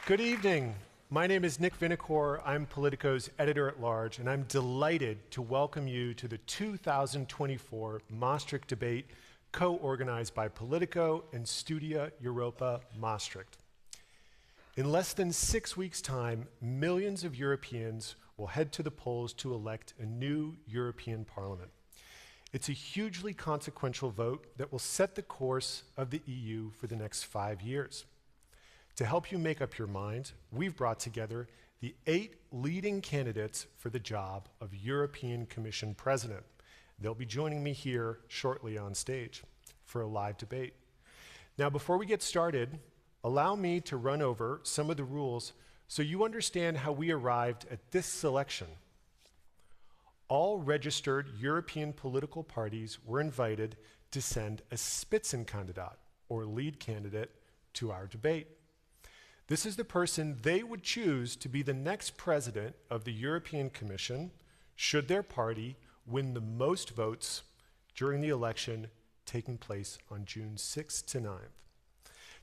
Good evening. My name is Nick Vinocour. I'm Politico's editor-at-large, and I'm delighted to welcome you to the 2024 Maastricht Debate, co-organized by Politico and Studia Europa Maastricht. In less than 6 weeks' time, millions of Europeans will head to the polls to elect a new European Parliament. It's a hugely consequential vote that will set the course of the EU for the next 5 years. To help you make up your mind, we've brought together the 8 leading candidates for the job of European Commission President. They'll be joining me here shortly on stage for a live debate. Now, before we get started, allow me to run over some of the rules so you understand how we arrived at this selection. All registered European political parties were invited to send a Spitzenkandidat, or lead candidate, to our debate. This is the person they would choose to be the next president of the European Commission should their party win the most votes during the election taking place on June 6th to 9th.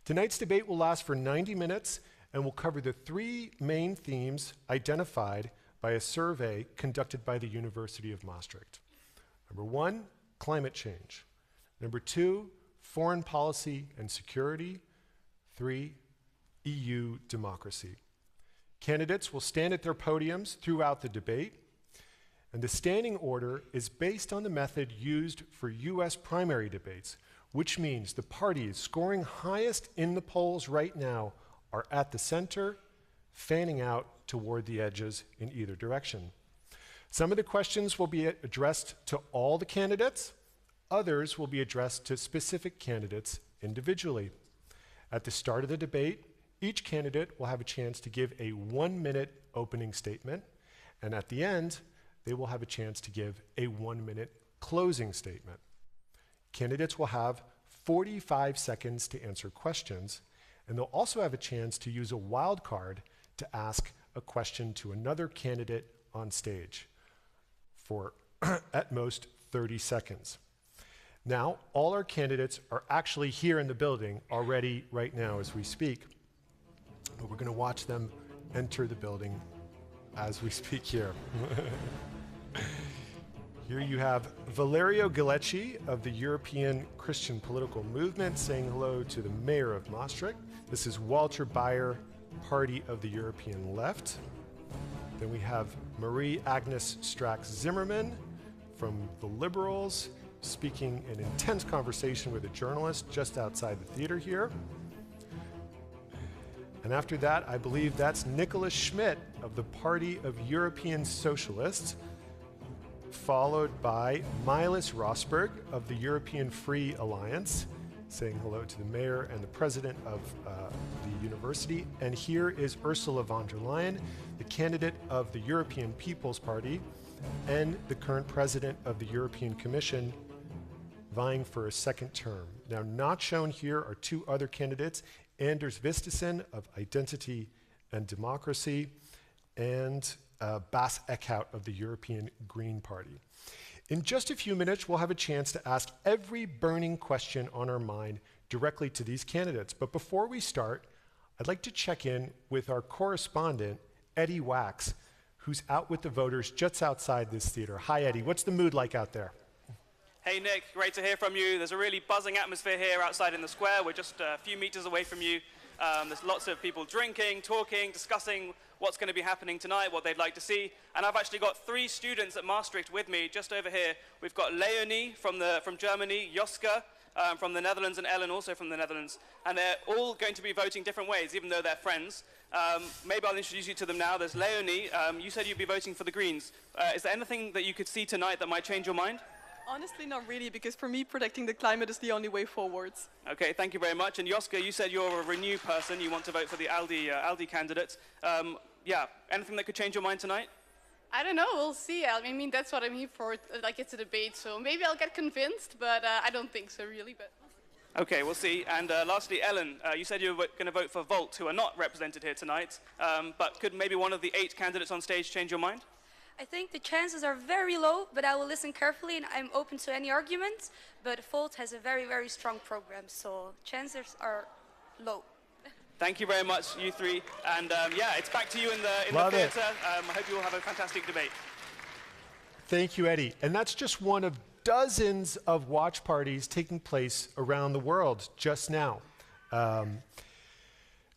Tonight's debate will last for 90 minutes and will cover the 3 main themes identified by a survey conducted by the University of Maastricht. Number 1, climate change. Number 2, foreign policy and security. 3, EU democracy. Candidates will stand at their podiums throughout the debate, and the standing order is based on the method used for US primary debates, which means the parties scoring highest in the polls right now are at the center, fanning out toward the edges in either direction. Some of the questions will be addressed to all the candidates, others will be addressed to specific candidates individually. At the start of the debate, each candidate will have a chance to give a 1-minute opening statement, and at the end, they will have a chance to give a 1-minute closing statement. Candidates will have 45 seconds to answer questions, and they'll also have a chance to use a wild card to ask a question to another candidate on stage for at most 30 seconds. Now, all our candidates are actually here in the building already right now as we speak. But we're going to watch them enter the building as we speak here. Here you have Valerio Gilecki of the European Christian Political Movement saying hello to the mayor of Maastricht. This is Walter Beyer, Party of the European Left. Then we have Marie-Agnes Strack-Zimmermann from the Liberals, speaking an intense conversation with a journalist just outside the theater here. And after that, I believe that's Nicholas Schmidt of the Party of European Socialists, followed by Milas Rosberg of the European Free Alliance, saying hello to the mayor and the president of the university. And here is Ursula von der Leyen, the candidate of the European People's Party and the current president of the European Commission, vying for a second term. Now, not shown here are 2 other candidates, Anders Vistisen of Identity and Democracy, and Bas Eickhout of the European Green Party. In just a few minutes, we'll have a chance to ask every burning question on our mind directly to these candidates. But before we start, I'd like to check in with our correspondent, Eddie Wax, who's out with the voters just outside this theater. Hi, Eddie. What's the mood like out there? Hey Nick, great to hear from you. There's a really buzzing atmosphere here outside in the square. We're just a few meters away from you. There's lots of people drinking, talking, discussing what's going to be happening tonight, what they'd like to see. And I've actually got 3 students at Maastricht with me just over here. We've got Leonie from Germany, Joska from the Netherlands, and Ellen also from the Netherlands. And they're all going to be voting different ways, even though they're friends. Maybe I'll introduce you to them now. There's Leonie. You said you'd be voting for the Greens. Is there anything that you could see tonight that might change your mind? Honestly, not really, because for me, protecting the climate is the only way forwards. Okay, thank you very much. And Joska, you said you're a Renew person. You want to vote for the ALDE candidate. Yeah, anything that could change your mind tonight? I don't know, we'll see. I mean, that's what I'm here for, like it's a debate, so maybe I'll get convinced, but I don't think so really, but we'll see. Okay, we'll see. And lastly, Ellen, you said you were going to vote for Volt, who are not represented here tonight, but could maybe one of the 8 candidates on stage change your mind? I think the chances are very low, but I will listen carefully and I'm open to any arguments. But Volt has a very, very strong program, so chances are low. Thank you very much, you three. And yeah, it's back to you in the Love it. theatre. I hope you all have a fantastic debate. Thank you, Eddie. And that's just one of dozens of watch parties taking place around the world just now. And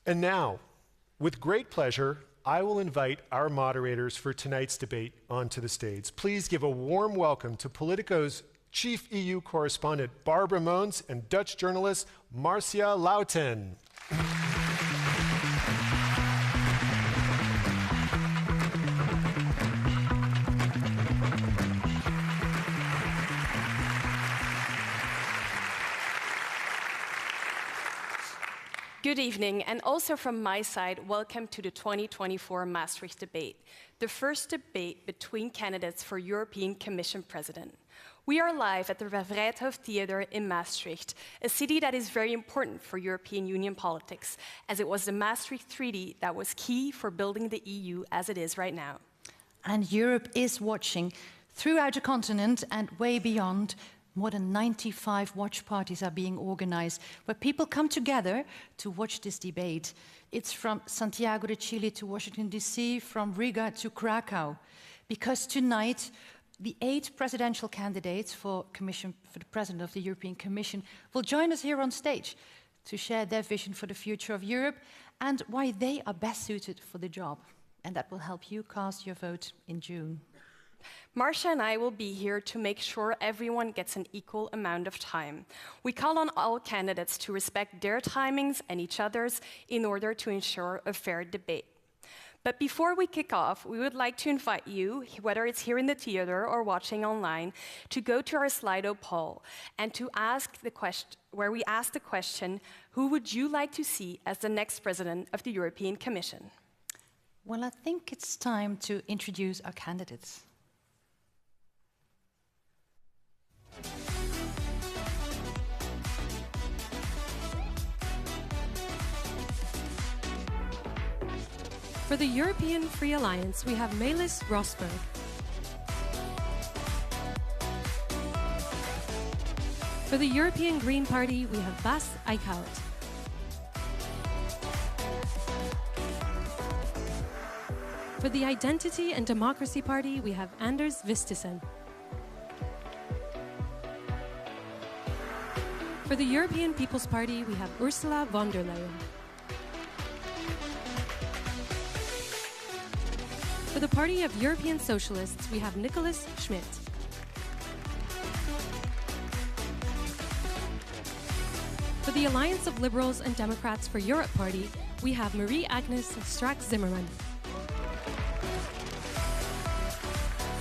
now, with great pleasure, I will invite our moderators for tonight's debate onto the stage. Please give a warm welcome to Politico's Chief EU Correspondent Barbara Moons and Dutch journalist Marcia Lauten. Good evening, and also from my side, welcome to the 2024 Maastricht Debate, the first debate between candidates for European Commission President. We are live at the Vrijthof Theater in Maastricht, a city that is very important for European Union politics, as it was the Maastricht Treaty that was key for building the EU as it is right now. And Europe is watching throughout the continent and way beyond. More than 95 watch parties are being organized, where people come together to watch this debate. It's from Santiago de Chile to Washington, D.C., from Riga to Krakow. Because tonight, the 8 presidential candidates for the President of the European Commission will join us here on stage to share their vision for the future of Europe and why they are best suited for the job. And that will help you cast your vote in June. Marcia and I will be here to make sure everyone gets an equal amount of time. We call on all candidates to respect their timings and each other's in order to ensure a fair debate. But before we kick off, we would like to invite you, whether it's here in the theater or watching online, to go to our Slido poll and to ask the question, where we ask the question, who would you like to see as the next president of the European Commission? Well, I think it's time to introduce our candidates. For the European Free Alliance, we have Melis Rosberg. For the European Green Party, we have Bas Eickhout. For the Identity and Democracy Party, we have Anders Vistisen. For the European People's Party, we have Ursula von der Leyen. For the Party of European Socialists, we have Nicholas Schmidt. For the Alliance of Liberals and Democrats for Europe Party, we have Marie-Agnes Strack-Zimmermann.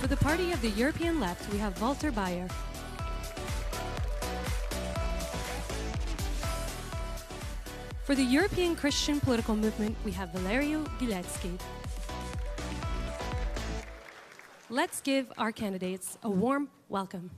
For the Party of the European Left, we have Walter Bayer. For the European Christian Political Movement, we have Valerio Giletsky. Let's give our candidates a warm welcome.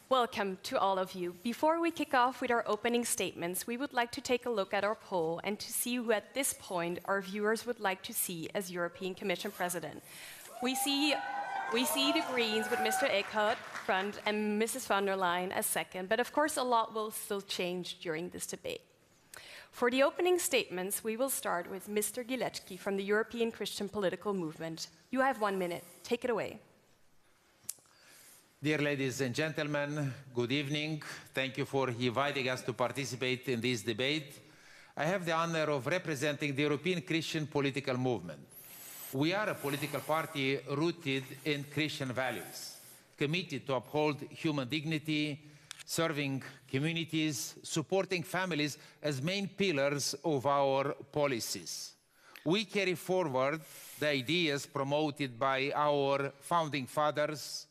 Welcome to all of you. Before we kick off with our opening statements, we would like to take a look at our poll and to see who at this point our viewers would like to see as European Commission President. We see the Greens with Mr. Eickhout front and Mrs. von der Leyen as second, but of course a lot will still change during this debate. For the opening statements, we will start with Mr. Giletsky from the European Christian Political Movement. You have 1 minute. Take it away. Dear ladies and gentlemen, good evening. Thank you for inviting us to participate in this debate. I have the honor of representing the European Christian Political Movement. We are a political party rooted in Christian values, committed to uphold human dignity, serving communities, supporting families as main pillars of our policies. We carry forward the ideas promoted by our founding fathers.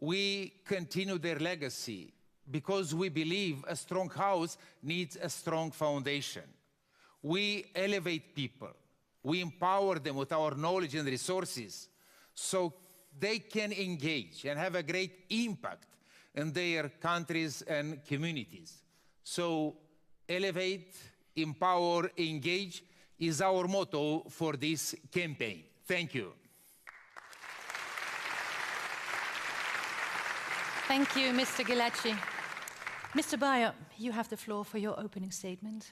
We continue their legacy because we believe a strong house needs a strong foundation. We elevate people. We empower them with our knowledge and resources so they can engage and have a great impact, in their countries and communities. So elevate, empower, engage is our motto for this campaign. Thank you. Thank you, Mr. Ghilardi. Mr. Bayer, you have the floor for your opening statement.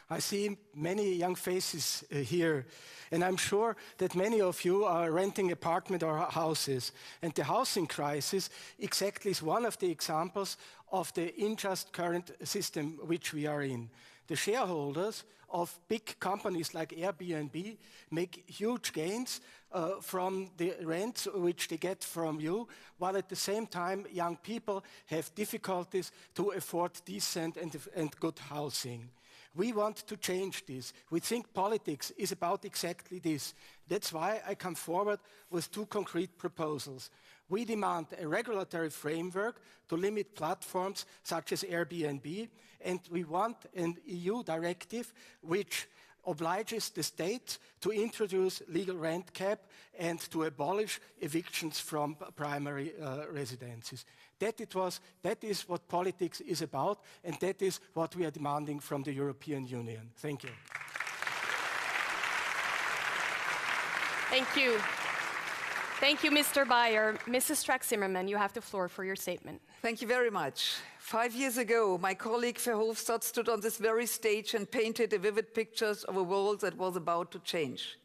I see many young faces here, and I'm sure that many of you are renting apartments or houses. And the housing crisis exactly is one of the examples of the unjust current system which we are in. The shareholders of big companies like Airbnb make huge gains from the rents which they get from you, while at the same time young people have difficulties to afford decent and good housing. We want to change this. We think politics is about exactly this. That's why I come forward with two concrete proposals. We demand a regulatory framework to limit platforms such as Airbnb, and we want an EU directive which obliges the states to introduce legal rent cap and to abolish evictions from primary residences. That is what politics is about, and that is what we are demanding from the European Union. Thank you. Thank you. Thank you, Mr. Bayer. Mrs. Strack-Zimmermann, you have the floor for your statement. Thank you very much. 5 years ago, my colleague Verhofstadt stood on this very stage and painted a vivid picture of a world that was about to change.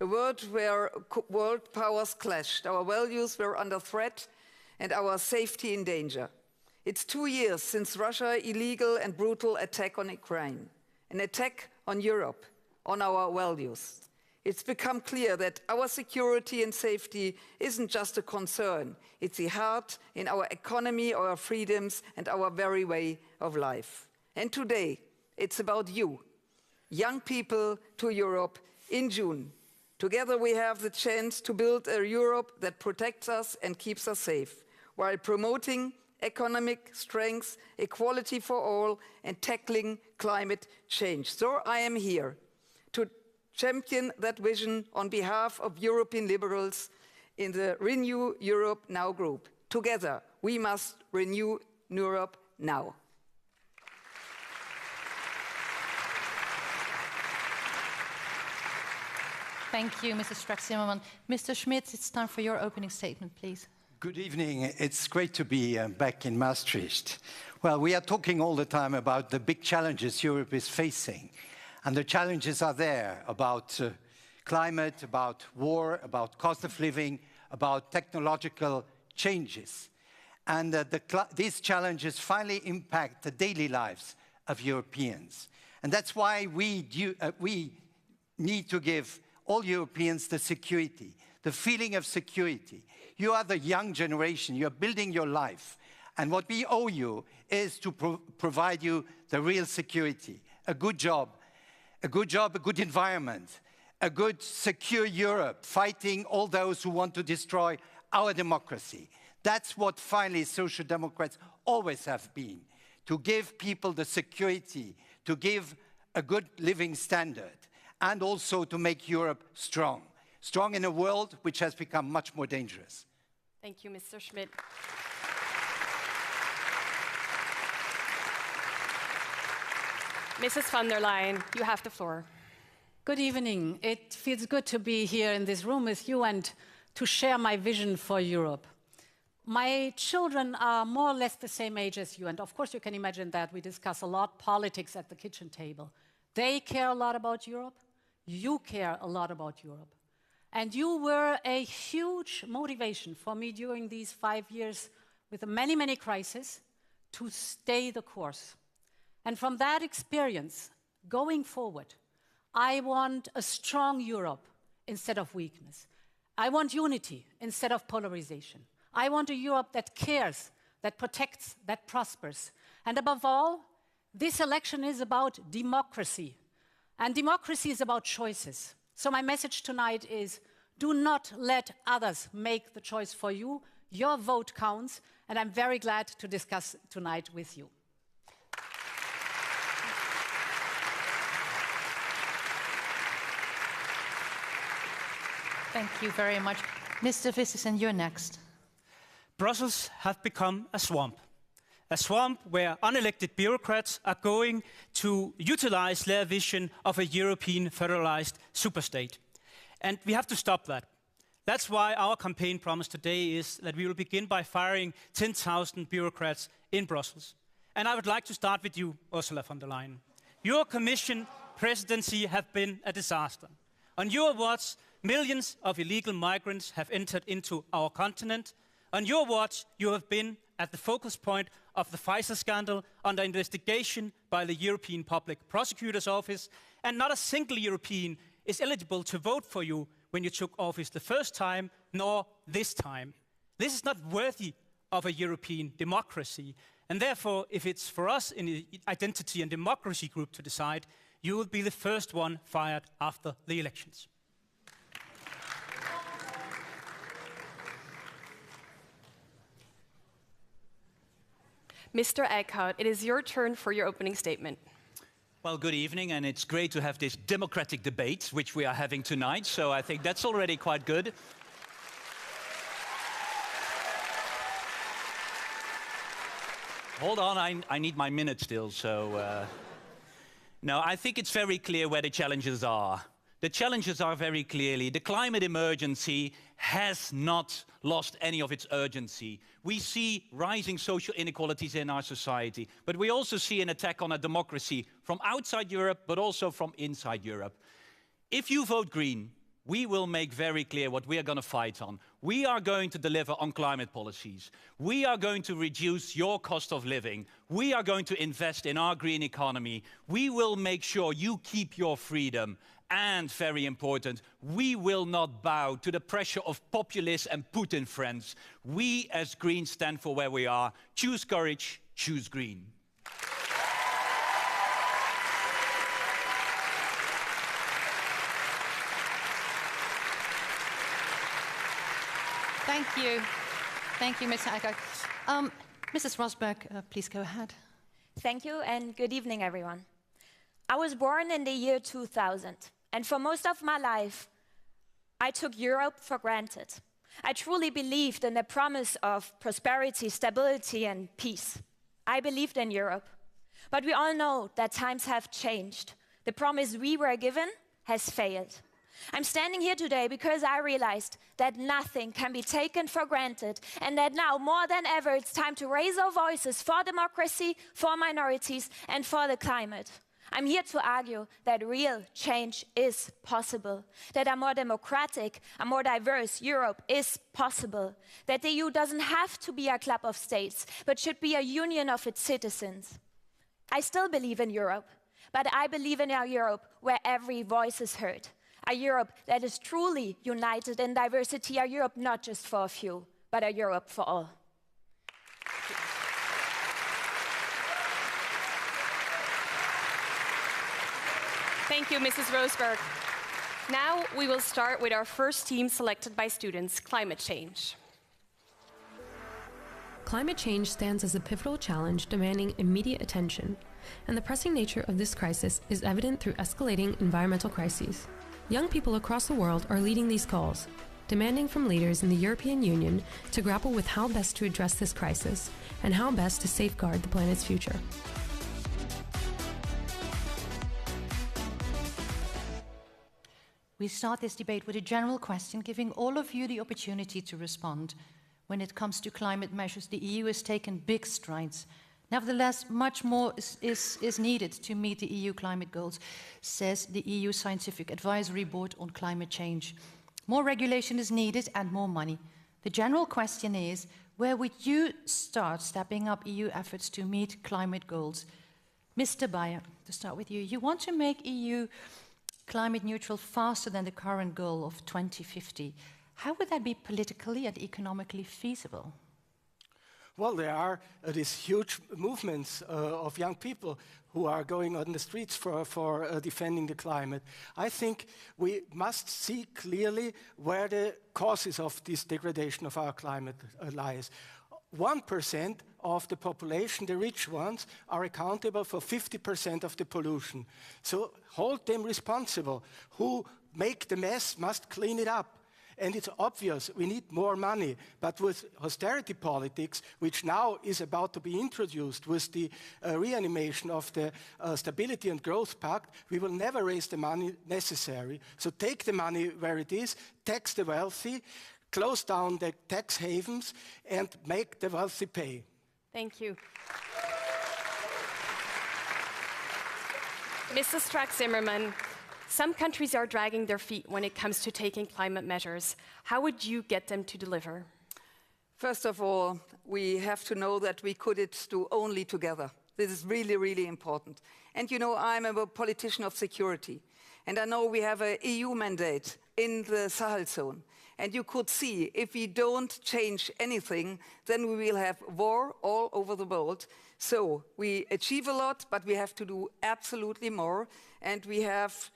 A world where world powers clashed, our values were under threat, and our safety in danger. It's 2 years since Russia's illegal and brutal attack on Ukraine, an attack on Europe, on our values. It's become clear that our security and safety isn't just a concern. It's the heart in our economy, our freedoms, and our very way of life. And today, it's about you, young people to Europe in June. Together we have the chance to build a Europe that protects us and keeps us safe, while promoting economic strength, equality for all, and tackling climate change. So I am here to champion that vision on behalf of European liberals in the Renew Europe Now group. Together, we must renew Europe now. Thank you, Mrs. Strack-Zimmermann. Mr. Schmidt, it's time for your opening statement, please. Good evening. It's great to be back in Maastricht. Well, we are talking all the time about the big challenges Europe is facing. And the challenges are there about climate, about war, about cost of living, about technological changes. And these challenges finally impact the daily lives of Europeans. And that's why we need to give all Europeans the security, the feeling of security. You are the young generation, you're building your life. And what we owe you is to provide you the real security, a good job, a good environment, a good, secure Europe, fighting all those who want to destroy our democracy. That's what finally Social Democrats always have been, to give people the security, to give a good living standard, and also to make Europe strong. Strong in a world which has become much more dangerous. Thank you, Mr. Schmidt. Mrs. von der Leyen, you have the floor. Good evening. It feels good to be here in this room with you and to share my vision for Europe. My children are more or less the same age as you, and of course you can imagine that we discuss a lot politics at the kitchen table. They care a lot about Europe. You care a lot about Europe. And you were a huge motivation for me during these 5 years with the many, many crises to stay the course. And from that experience, going forward, I want a strong Europe instead of weakness. I want unity instead of polarization. I want a Europe that cares, that protects, that prospers. And above all, this election is about democracy. And democracy is about choices. So my message tonight is, do not let others make the choice for you. Your vote counts, and I'm very glad to discuss tonight with you. Thank you very much. Mr. Vistisen, you're next. Brussels have become a swamp where unelected bureaucrats are going to utilize their vision of a European federalized superstate. And we have to stop that. That's why our campaign promise today is that we will begin by firing 10,000 bureaucrats in Brussels. And I would like to start with you, Ursula von der Leyen. Your Commission presidency have been a disaster. On your watch, millions of illegal migrants have entered into our continent. On your watch, you have been at the focus point of the Pfizer scandal under investigation by the European Public Prosecutor's Office, and not a single European is eligible to vote for you when you took office the first time, nor this time. This is not worthy of a European democracy, and therefore, if it's for us in the Identity and Democracy Group to decide, you will be the first one fired after the elections. Mr. Eickhout, it is your turn for your opening statement. Well, good evening, and it's great to have this democratic debate, which we are having tonight, so I think that's already quite good. Hold on, I need my minute still, so... No, I think it's very clear where the challenges are. The challenges are very clearly, the climate emergency has not lost any of its urgency. We see rising social inequalities in our society, but we also see an attack on our democracy from outside Europe, but also from inside Europe. If you vote Green, we will make very clear what we are going to fight on. We are going to deliver on climate policies. We are going to reduce your cost of living. We are going to invest in our green economy. We will make sure you keep your freedom. And, very important, we will not bow to the pressure of populists and Putin friends. We, as Greens, stand for where we are. Choose courage, choose Green. Thank you. Thank you, Mr. Eickhout. Mrs. Rosberg, please go ahead. Thank you, and good evening, everyone. I was born in the year 2000, and for most of my life, I took Europe for granted. I truly believed in the promise of prosperity, stability, and peace. I believed in Europe. But we all know that times have changed. The promise we were given has failed. I'm standing here today because I realized that nothing can be taken for granted, and that now, more than ever, it's time to raise our voices for democracy, for minorities, and for the climate. I'm here to argue that real change is possible, that a more democratic, a more diverse Europe is possible, that the EU doesn't have to be a club of states, but should be a union of its citizens. I still believe in Europe, but I believe in a Europe where every voice is heard, a Europe that is truly united in diversity, a Europe not just for a few, but a Europe for all. Thank you, Mrs. Rosberg. Now we will start with our first team selected by students, climate change. Climate change stands as a pivotal challenge demanding immediate attention, and the pressing nature of this crisis is evident through escalating environmental crises. Young people across the world are leading these calls, demanding from leaders in the European Union to grapple with how best to address this crisis and how best to safeguard the planet's future. We start this debate with a general question, giving all of you the opportunity to respond. When it comes to climate measures, the EU has taken big strides. Nevertheless, much more is needed to meet the EU climate goals, says the EU Scientific Advisory Board on Climate Change. More regulation is needed and more money. The general question is, where would you start stepping up EU efforts to meet climate goals? Mr. Bayer, to start with you, you want to make EU climate neutral faster than the current goal of 2050. How would that be politically and economically feasible? Well, there are these huge movements of young people who are going on the streets for defending the climate. I think we must see clearly where the causes of this degradation of our climate lies. 1% of the population, the rich ones, are accountable for 50% of the pollution. So hold them responsible. Who make the mess must clean it up. And it's obvious we need more money, but with austerity politics, which now is about to be introduced with the reanimation of the Stability and Growth Pact, we will never raise the money necessary. So take the money where it is, tax the wealthy, close down the tax havens, and make the wealthy pay. Thank you. Mrs. Strack-Zimmerman, some countries are dragging their feet when it comes to taking climate measures. How would you get them to deliver? First of all, we have to know that we could do only together. This is really, really important. And you know, I'm a politician of security. And I know we have an EU mandate in the Sahel zone. And you could see, if we don't change anything, then we will have war all over the world. So we achieve a lot, but we have to do absolutely more. And we have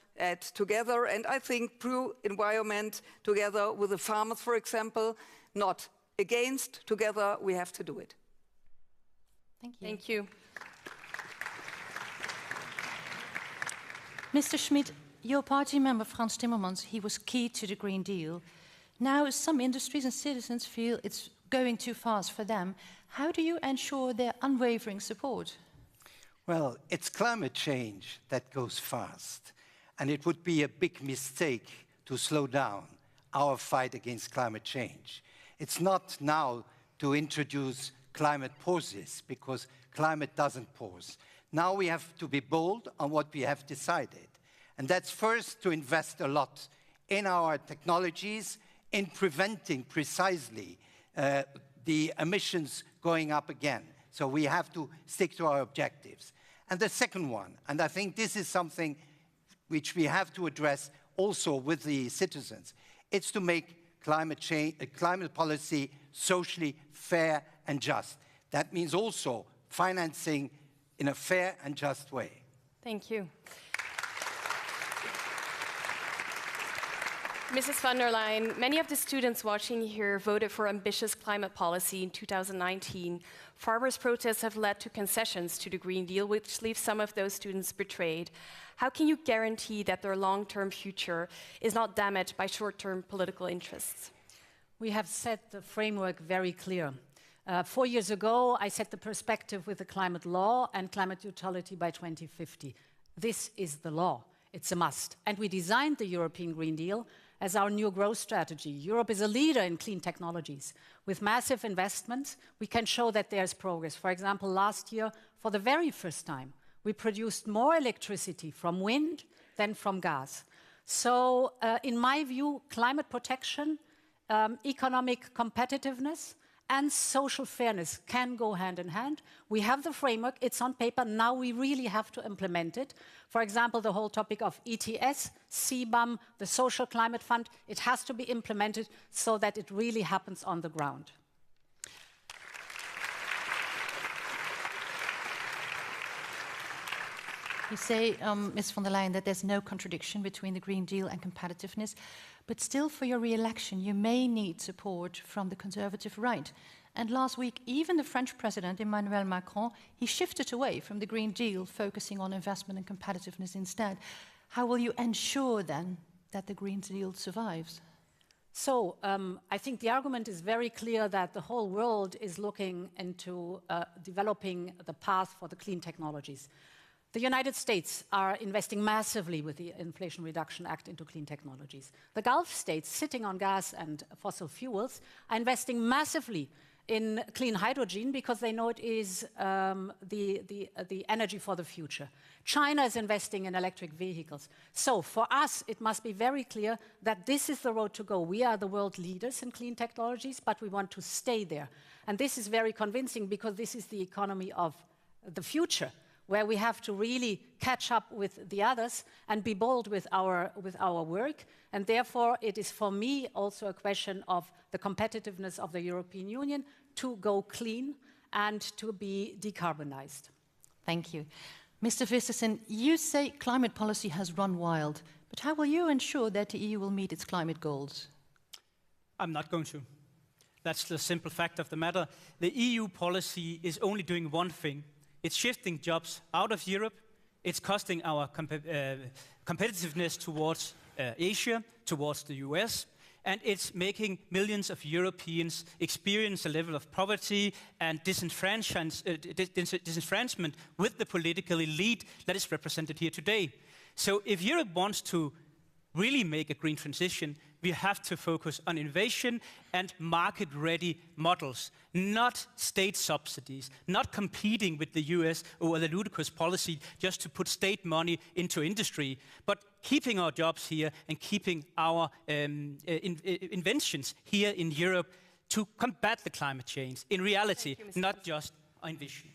together, and I think pro-environment together with the farmers, for example, not against, together we have to do it. Thank you. Thank you. Mr. Schmidt, your party member Frans Timmermans, he was key to the Green Deal. Now some industries and citizens feel it's going too fast for them. How do you ensure their unwavering support? Well, it's climate change that goes fast. And it would be a big mistake to slow down our fight against climate change. It's not now to introduce climate pauses, because climate doesn't pause. Now we have to be bold on what we have decided. And that's first to invest a lot in our technologies, in preventing precisely the emissions going up again. So we have to stick to our objectives. And the second one, and I think this is something which we have to address also with the citizens, it's to make climate policy socially fair and just. That means also financing in a fair and just way. Thank you. Mrs. von der Leyen, many of the students watching here voted for ambitious climate policy in 2019. Farmers' protests have led to concessions to the Green Deal, which leaves some of those students betrayed. How can you guarantee that their long-term future is not damaged by short-term political interests? We have set the framework very clear. 4 years ago, I set the perspective with the climate law and climate neutrality by 2050. This is the law. It's a must. And we designed the European Green Deal as our new growth strategy. Europe is a leader in clean technologies. With massive investments, we can show that there's progress. For example, last year, for the very first time, we produced more electricity from wind than from gas. So, in my view, climate protection, economic competitiveness, and social fairness can go hand in hand. We have the framework, it's on paper, now we really have to implement it. For example, the whole topic of ETS, CBAM, the Social Climate Fund, it has to be implemented so that it really happens on the ground. You say, Ms. von der Leyen, that there's no contradiction between the Green Deal and competitiveness, but still for your re-election you may need support from the conservative right. And last week, even the French President, Emmanuel Macron, he shifted away from the Green Deal, focusing on investment and competitiveness instead. How will you ensure then that the Green Deal survives? So, I think the argument is very clear that the whole world is looking into developing the path for the clean technologies. The United States are investing massively with the Inflation Reduction Act into clean technologies. The Gulf states, sitting on gas and fossil fuels, are investing massively in clean hydrogen because they know it is the energy for the future. China is investing in electric vehicles. So for us, it must be very clear that this is the road to go. We are the world leaders in clean technologies, but we want to stay there. And this is very convincing because this is the economy of the future, where we have to really catch up with the others and be bold with our work. And therefore, it is for me also a question of the competitiveness of the European Union to go clean and to be decarbonized. Thank you. Mr. Vistesen, you say climate policy has run wild, but how will you ensure that the EU will meet its climate goals? I'm not going to. That's the simple fact of the matter. The EU policy is only doing one thing. It's shifting jobs out of Europe. It's costing our competitiveness towards Asia, towards the US. and it's making millions of Europeans experience a level of poverty and disenfranchisement with the political elite that is represented here today. So if Europe wants to really make a green transition, we have to focus on innovation and market-ready models, not state subsidies, not competing with the US over the ludicrous policy just to put state money into industry, but keeping our jobs here and keeping our inventions here in Europe to combat the climate change in reality, not just in vision.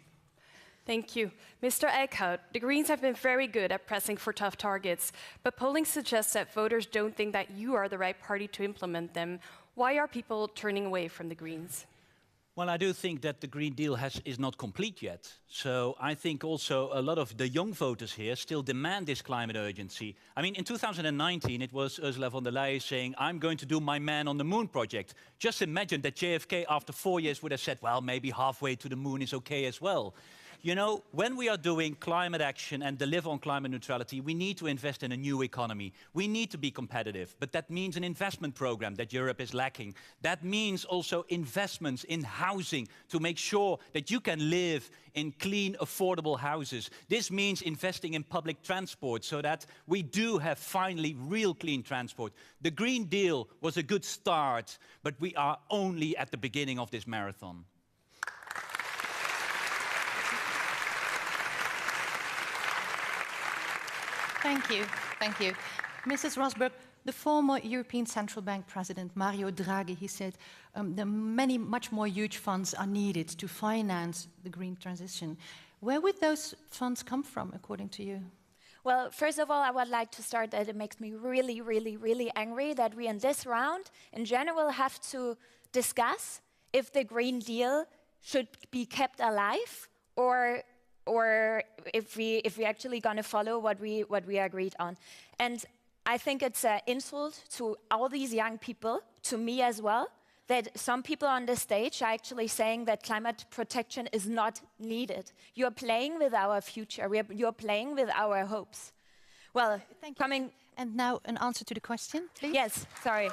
Thank you. Mr. Eickhout, the Greens have been very good at pressing for tough targets, but polling suggests that voters don't think that you are the right party to implement them. Why are people turning away from the Greens? Well, I do think that the Green Deal is not complete yet. So I think also a lot of the young voters here still demand this climate urgency. I mean, in 2019, it was Ursula von der Leyen saying, I'm going to do my man on the moon project. Just imagine that JFK, after 4 years, would have said, well, maybe halfway to the moon is okay as well. You know, when we are doing climate action and deliver on climate neutrality, we need to invest in a new economy. We need to be competitive, but that means an investment program that Europe is lacking. That means also investments in housing to make sure that you can live in clean, affordable houses. This means investing in public transport so that we do have finally real clean transport. The Green Deal was a good start, but we are only at the beginning of this marathon. Thank you. Thank you. Mrs. Rosberg, the former European Central Bank President Mario Draghi, he said much more huge funds are needed to finance the green transition. Where would those funds come from, according to you? Well, first of all, I would like to start that it makes me really, really, really angry that we in this round, in general, have to discuss if the Green Deal should be kept alive or if we actually going to follow what we agreed on. And I think it's an insult to all these young people, to me as well, that some people on the stage are actually saying that climate protection is not needed. You're playing with our future. You're playing with our hopes. Well, And now an answer to the question, please. Yes, sorry.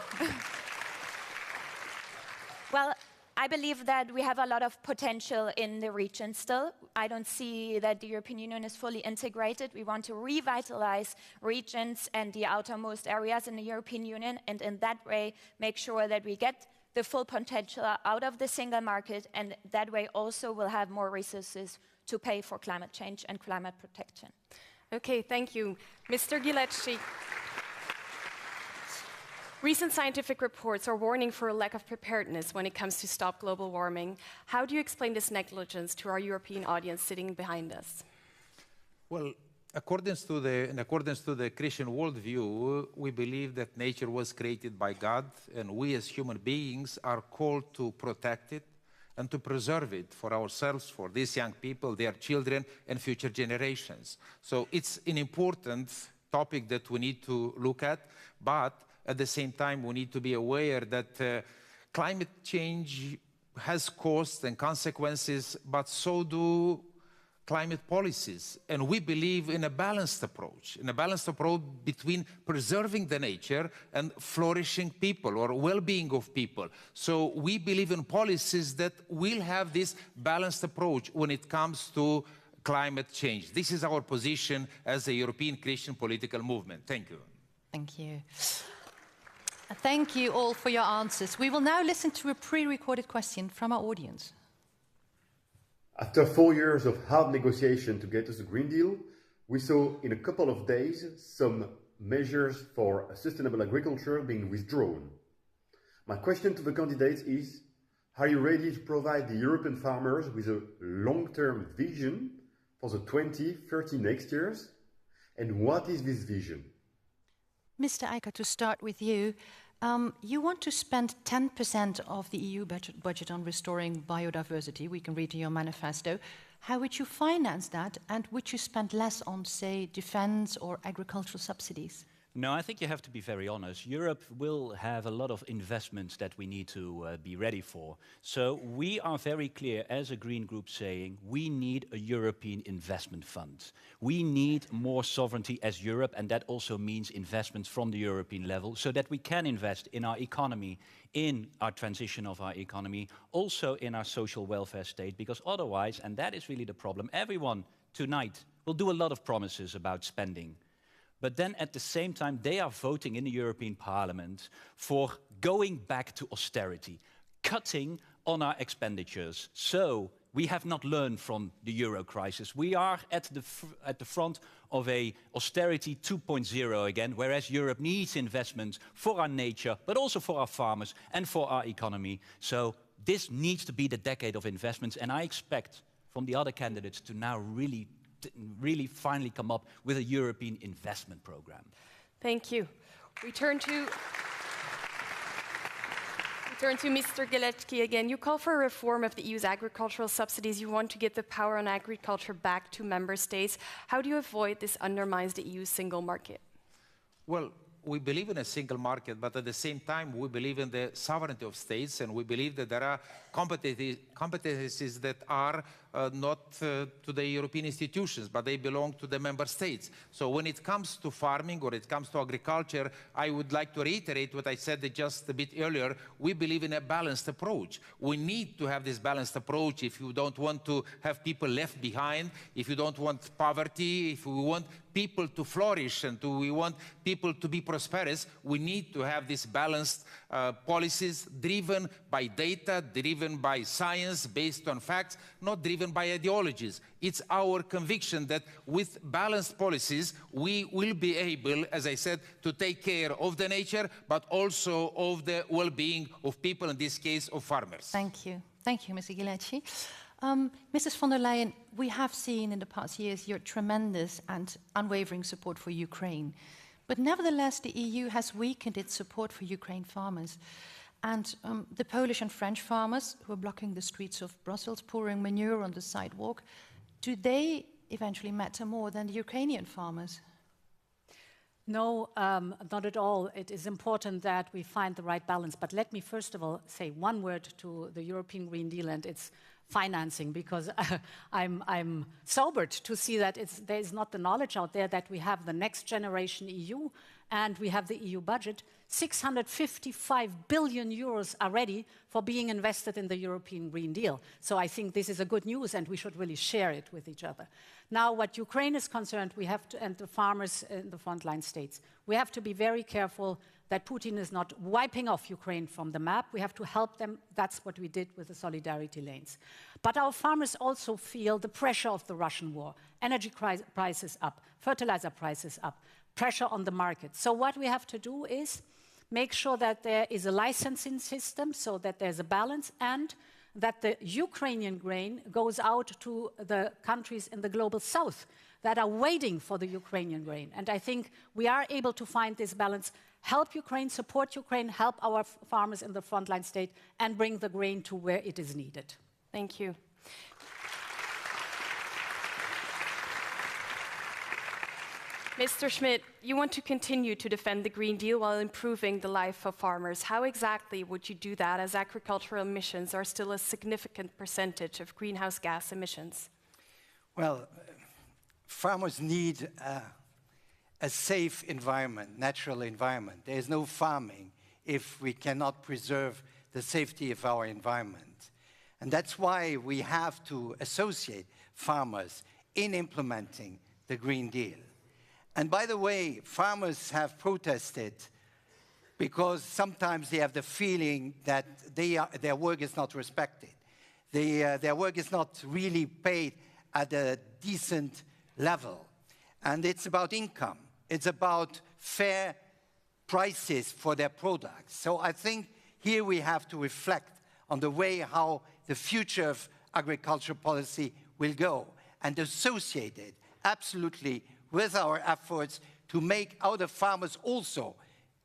Well, I believe that we have a lot of potential in the region still. I don't see that the European Union is fully integrated. We want to revitalize regions and the outermost areas in the European Union, and in that way make sure that we get the full potential out of the single market, and that way also we'll have more resources to pay for climate change and climate protection. Okay, thank you. Mr. Ghilecci. Recent scientific reports are warning for a lack of preparedness when it comes to stop global warming. How do you explain this negligence to our European audience sitting behind us? Well, in accordance to the Christian worldview, we believe that nature was created by God, and we as human beings are called to protect it and to preserve it for ourselves, for these young people, their children, and future generations. So it's an important topic that we need to look at, but at the same time, we need to be aware that climate change has costs and consequences, but so do climate policies. And we believe in a balanced approach between preserving the nature and flourishing people or well-being of people. So we believe in policies that will have this balanced approach when it comes to climate change. This is our position as a European Christian political movement. Thank you. Thank you. Thank you all for your answers. We will now listen to a pre-recorded question from our audience. After 4 years of hard negotiation to get us a Green Deal, we saw in a couple of days some measures for sustainable agriculture being withdrawn. My question to the candidates is, are you ready to provide the European farmers with a long-term vision for the 2030 next years? And what is this vision? Mr. Eickhout, to start with you, you want to spend 10% of the EU budget on restoring biodiversity. We can read in your manifesto. How would you finance that, and would you spend less on, say, defense or agricultural subsidies? No, I think you have to be very honest. Europe will have a lot of investments that we need to be ready for. So we are very clear as a Green Group saying we need a European investment fund. We need more sovereignty as Europe, and that also means investments from the European level so that we can invest in our economy, in our transition of our economy, also in our social welfare state, because otherwise, and that is really the problem, everyone tonight will do a lot of promises about spending. But then at the same time, they are voting in the European Parliament for going back to austerity, cutting on our expenditures. So we have not learned from the euro crisis. We are at the front of a austerity 2.0 again, whereas Europe needs investments for our nature, but also for our farmers and for our economy. So this needs to be the decade of investments, and I expect from the other candidates to now really finally come up with a European investment program. Thank you. We turn to Mr. Gillespie again. You call for a reform of the EU's agricultural subsidies. You want to give the power on agriculture back to member states. How do you avoid this undermines the EU's single market? Well, we believe in a single market, but at the same time, we believe in the sovereignty of states, and we believe that there are competencies that are not to the European institutions, but they belong to the member states. So when it comes to farming or it comes to agriculture, I would like to reiterate what I said just a bit earlier. We believe in a balanced approach. We need to have this balanced approach if you don't want to have people left behind, if you don't want poverty, if we want people to flourish and we want people to be prosperous, we need to have these balanced policies driven by data, driven by science, based on facts, not driven by ideologies. It's our conviction that with balanced policies, we will be able, as I said, to take care of the nature, but also of the well-being of people, in this case, of farmers. Thank you. Thank you, Mr. Gillespie. Mrs. von der Leyen, we have seen in the past years your tremendous and unwavering support for Ukraine. But nevertheless, the EU has weakened its support for Ukraine farmers. And the Polish and French farmers who are blocking the streets of Brussels, pouring manure on the sidewalk, do they eventually matter more than the Ukrainian farmers? No, not at all. It is important that we find the right balance. But let me first of all say one word to the European Green Deal and its financing, because I'm sobered to see that there is not the knowledge out there that we have the next generation EU and we have the EU budget. 655 billion euros are ready for being invested in the European Green Deal. So I think this is a good news and we should really share it with each other. Now, what Ukraine is concerned, we have to, and the farmers in the frontline states, we have to be very careful that Putin is not wiping off Ukraine from the map. We have to help them. That's what we did with the solidarity lanes. But our farmers also feel the pressure of the Russian war. Energy prices up, fertilizer prices up, pressure on the market. So what we have to do is make sure that there is a licensing system so that there's a balance and that the Ukrainian grain goes out to the countries in the global south that are waiting for the Ukrainian grain. And I think we are able to find this balance, help Ukraine, support Ukraine, help our farmers in the frontline state, and bring the grain to where it is needed. Thank you. Mr. Schmidt, you want to continue to defend the Green Deal while improving the life of farmers. How exactly would you do that, as agricultural emissions are still a significant percentage of greenhouse gas emissions? Well, farmers need a safe environment, natural environment. There is no farming if we cannot preserve the safety of our environment. And that's why we have to associate farmers in implementing the Green Deal. And by the way, farmers have protested because sometimes they have the feeling that their work is not respected. Their work is not really paid at a decent level. And it's about income. It's about fair prices for their products. So I think here we have to reflect on the way how the future of agriculture policy will go and associate it absolutely with our efforts to make other farmers also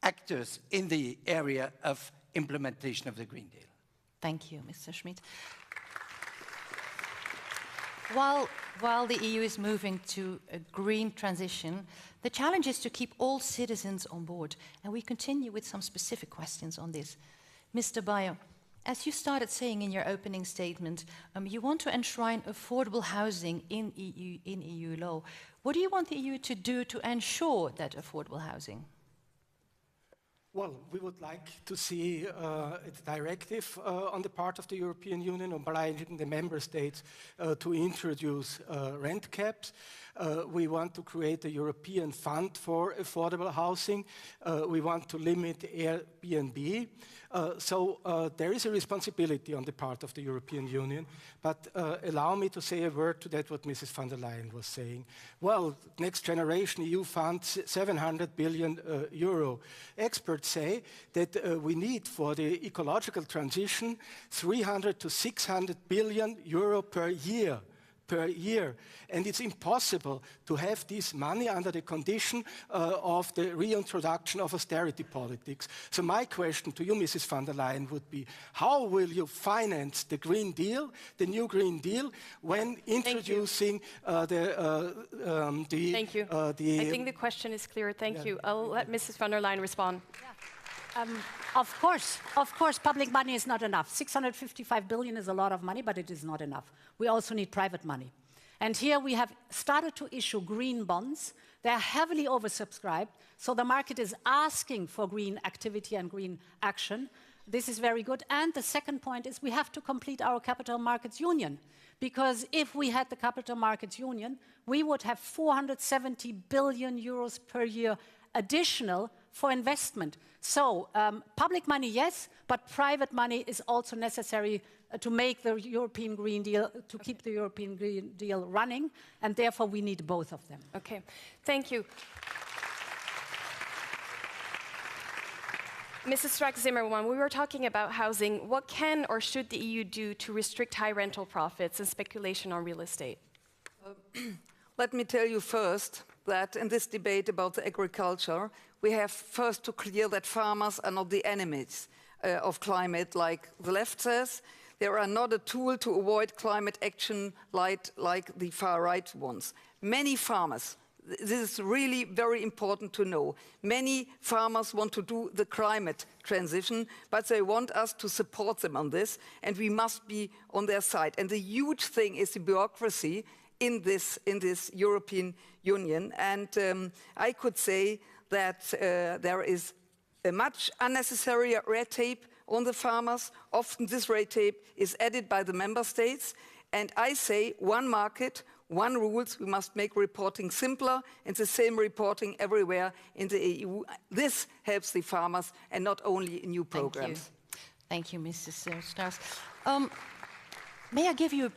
actors in the area of implementation of the Green Deal. Thank you, Mr. Schmidt. While while the EU is moving to a green transition, the challenge is to keep all citizens on board. And we continue with some specific questions on this. Mr. Bayer, as you started saying in your opening statement, you want to enshrine affordable housing in EU law. What do you want the EU to do to ensure that affordable housing? Well, we would like to see a directive on the part of the European Union obliging the member states to introduce rent caps. We want to create a European fund for affordable housing. We want to limit Airbnb. So there is a responsibility on the part of the European Union, but allow me to say a word to that what Mrs. von der Leyen was saying. Well, next generation EU fund, 700 billion euro. Experts say that we need for the ecological transition 300 to 600 billion euro per year. And it's impossible to have this money under the condition of the reintroduction of austerity politics. So my question to you, Mrs. von der Leyen, would be, how will you finance the Green Deal, the new Green Deal, when introducing Thank you. I think the question is clear. Thank you. I'll let Mrs. von der Leyen respond. Of course, public money is not enough. 655 billion is a lot of money, but it is not enough. We also need private money. And here we have started to issue green bonds. They are heavily oversubscribed, so the market is asking for green activity and green action. This is very good. And the second point is we have to complete our capital markets union, because if we had the capital markets union, we would have 470 billion euros per year additional for investment. So public money, yes, but private money is also necessary to make the European Green Deal, to keep the European Green Deal running, and therefore we need both of them. Okay, thank you. Mrs. Strack-Zimmermann, we were talking about housing. What can or should the EU do to restrict high rental profits and speculation on real estate? Let me tell you first that in this debate about agriculture, we have first to clear that farmers are not the enemies of climate, like the left says. They are not a tool to avoid climate action like the far-right ones. Many farmers, this is really very important to know, many farmers want to do the climate transition, but they want us to support them on this, and we must be on their side. And the huge thing is the bureaucracy in this European Union. And I could say that there is a much unnecessary red tape on the farmers. Often this red tape is added by the member states. And I say one market, one rules. We must make reporting simpler and the same reporting everywhere in the EU. This helps the farmers and not only in new programs. Thank you, Mrs. Strauss. May I give you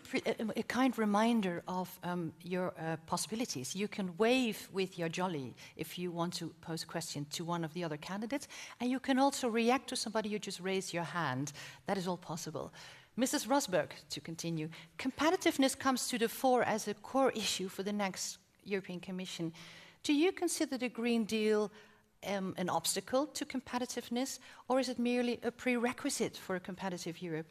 a kind reminder of your possibilities? You can wave with your jolly if you want to pose a question to one of the other candidates, and you can also react to somebody who just raised your hand. That is all possible. Mrs. Rosberg, to continue. Competitiveness comes to the fore as a core issue for the next European Commission. Do you consider the Green Deal an obstacle to competitiveness, or is it merely a prerequisite for a competitive Europe?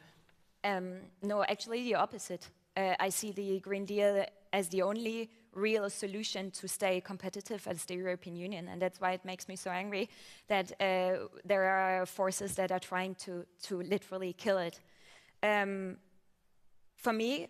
No, actually the opposite. I see the Green Deal as the only real solution to stay competitive as the European Union, and that's why it makes me so angry that there are forces that are trying to literally kill it. For me,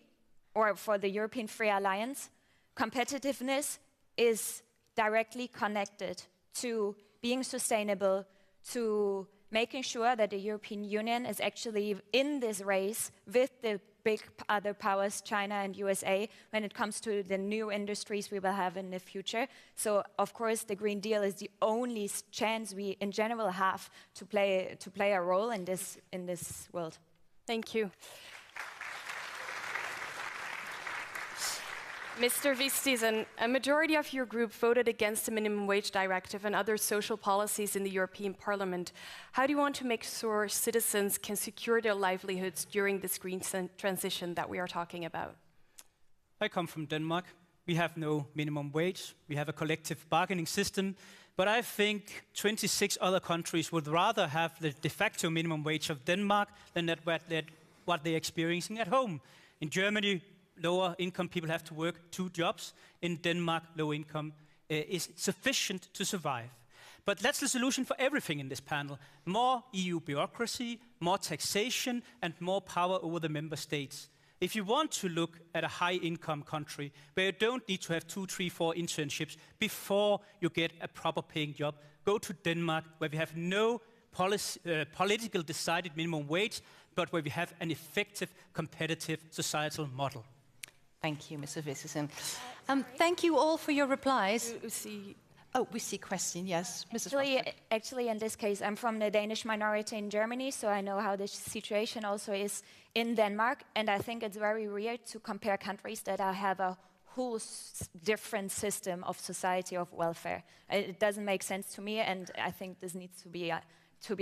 or for the European Free Alliance, competitiveness is directly connected to being sustainable, to making sure that the European Union is actually in this race with the big other powers, China and USA, when it comes to the new industries we will have in the future. So, of course, the Green Deal is the only chance we, in general, have to play a role in this world. Thank you. Mr. Vistisen, a majority of your group voted against the minimum wage directive and other social policies in the European Parliament. How do you want to make sure citizens can secure their livelihoods during this green transition that we are talking about? I come from Denmark. We have no minimum wage. We have a collective bargaining system. But I think 26 other countries would rather have the de facto minimum wage of Denmark than what they're experiencing at home. In Germany, lower income people have to work 2 jobs. In Denmark, low income is sufficient to survive. But that's the solution for everything in this panel. More EU bureaucracy, more taxation, and more power over the member states. If you want to look at a high-income country where you don't need to have 2, 3, 4 internships before you get a proper paying job, go to Denmark, where we have no political decided minimum wage, but where we have an effective, competitive societal model. Thank you, Mr. Vissesen. Thank you all for your replies. We see question, yes. Mrs. Actually, in this case, I'm from the Danish minority in Germany, so I know how this situation also is in Denmark, and I think it's very weird to compare countries that have a whole different system of society of welfare. It doesn't make sense to me, and I think this needs to be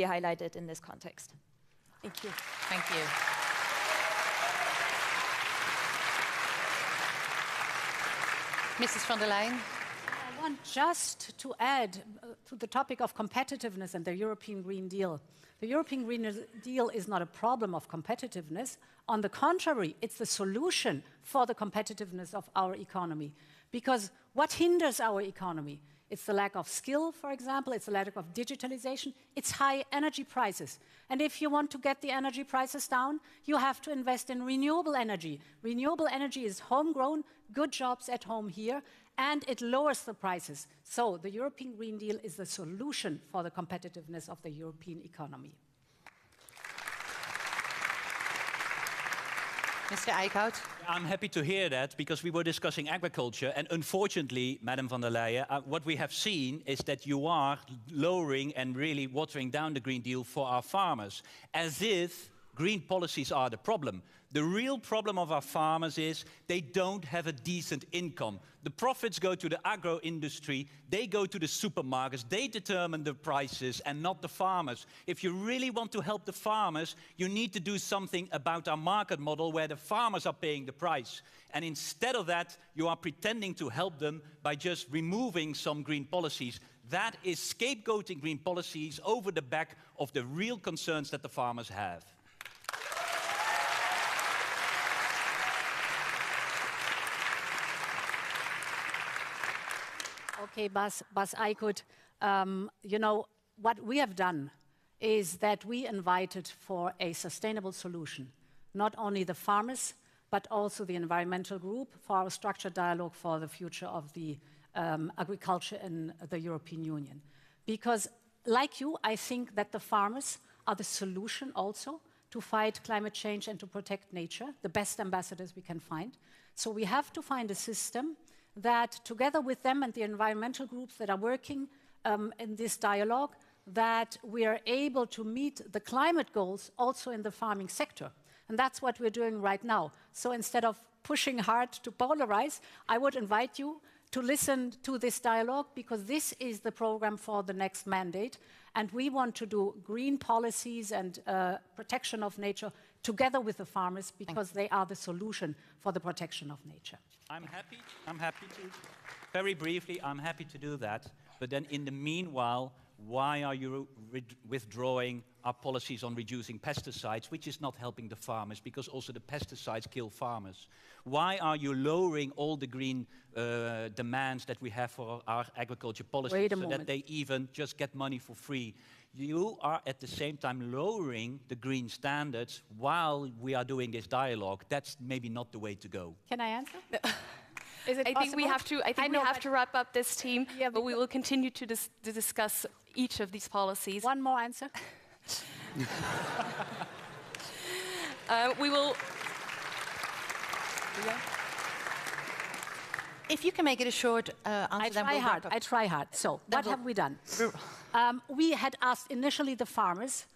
highlighted in this context. Thank you. Thank you. Mrs. von der Leyen. I want just to add to the topic of competitiveness and the European Green Deal. The European Green Deal is not a problem of competitiveness. On the contrary, it's the solution for the competitiveness of our economy. Because what hinders our economy? It's the lack of skill, for example. It's the lack of digitalization. It's high energy prices. And if you want to get the energy prices down, you have to invest in renewable energy. Renewable energy is homegrown, good jobs at home here, and it lowers the prices. So the European Green Deal is the solution for the competitiveness of the European economy. Mr. Eickhout. I'm happy to hear that, because we were discussing agriculture, and unfortunately, Madam von der Leyen, what we have seen is that you are lowering and really watering down the Green Deal for our farmers, as if green policies are the problem. The real problem of our farmers is they don't have a decent income. The profits go to the agro industry, they go to the supermarkets, they determine the prices and not the farmers. If you really want to help the farmers, you need to do something about our market model where the farmers are paying the price. And instead of that, you are pretending to help them by just removing some green policies. That is scapegoating green policies over the back of the real concerns that the farmers have. Okay, Bas Eickhout, you know, what we have done is that we invited for a sustainable solution, not only the farmers, but also the environmental group for our structured dialogue for the future of the agriculture in the European Union. Because, like you, I think that the farmers are the solution also to fight climate change and to protect nature, the best ambassadors we can find. So we have to find a system that, together with them and the environmental groups that are working in this dialogue, that we are able to meet the climate goals also in the farming sector. And that's what we're doing right now. So instead of pushing hard to polarize, I would invite you to listen to this dialogue, because this is the program for the next mandate. And we want to do green policies and protection of nature together with the farmers, because they are the solution for the protection of nature. I'm happy to, very briefly, I'm happy to do that. But then in the meanwhile, why are you withdrawing our policies on reducing pesticides, which is not helping the farmers, because also the pesticides kill farmers? Why are you lowering all the green demands that we have for our agriculture policy so that they even just get money for free? You are at the same time lowering the green standards while we are doing this dialogue. That's maybe not the way to go. Can I answer? Is it possible? I think we have to wrap up this team, yeah, but we will continue to discuss each of these policies. One more answer. We will. Yeah. If you can make it a short answer, I try hard. So, what have we done? We had asked initially the farmers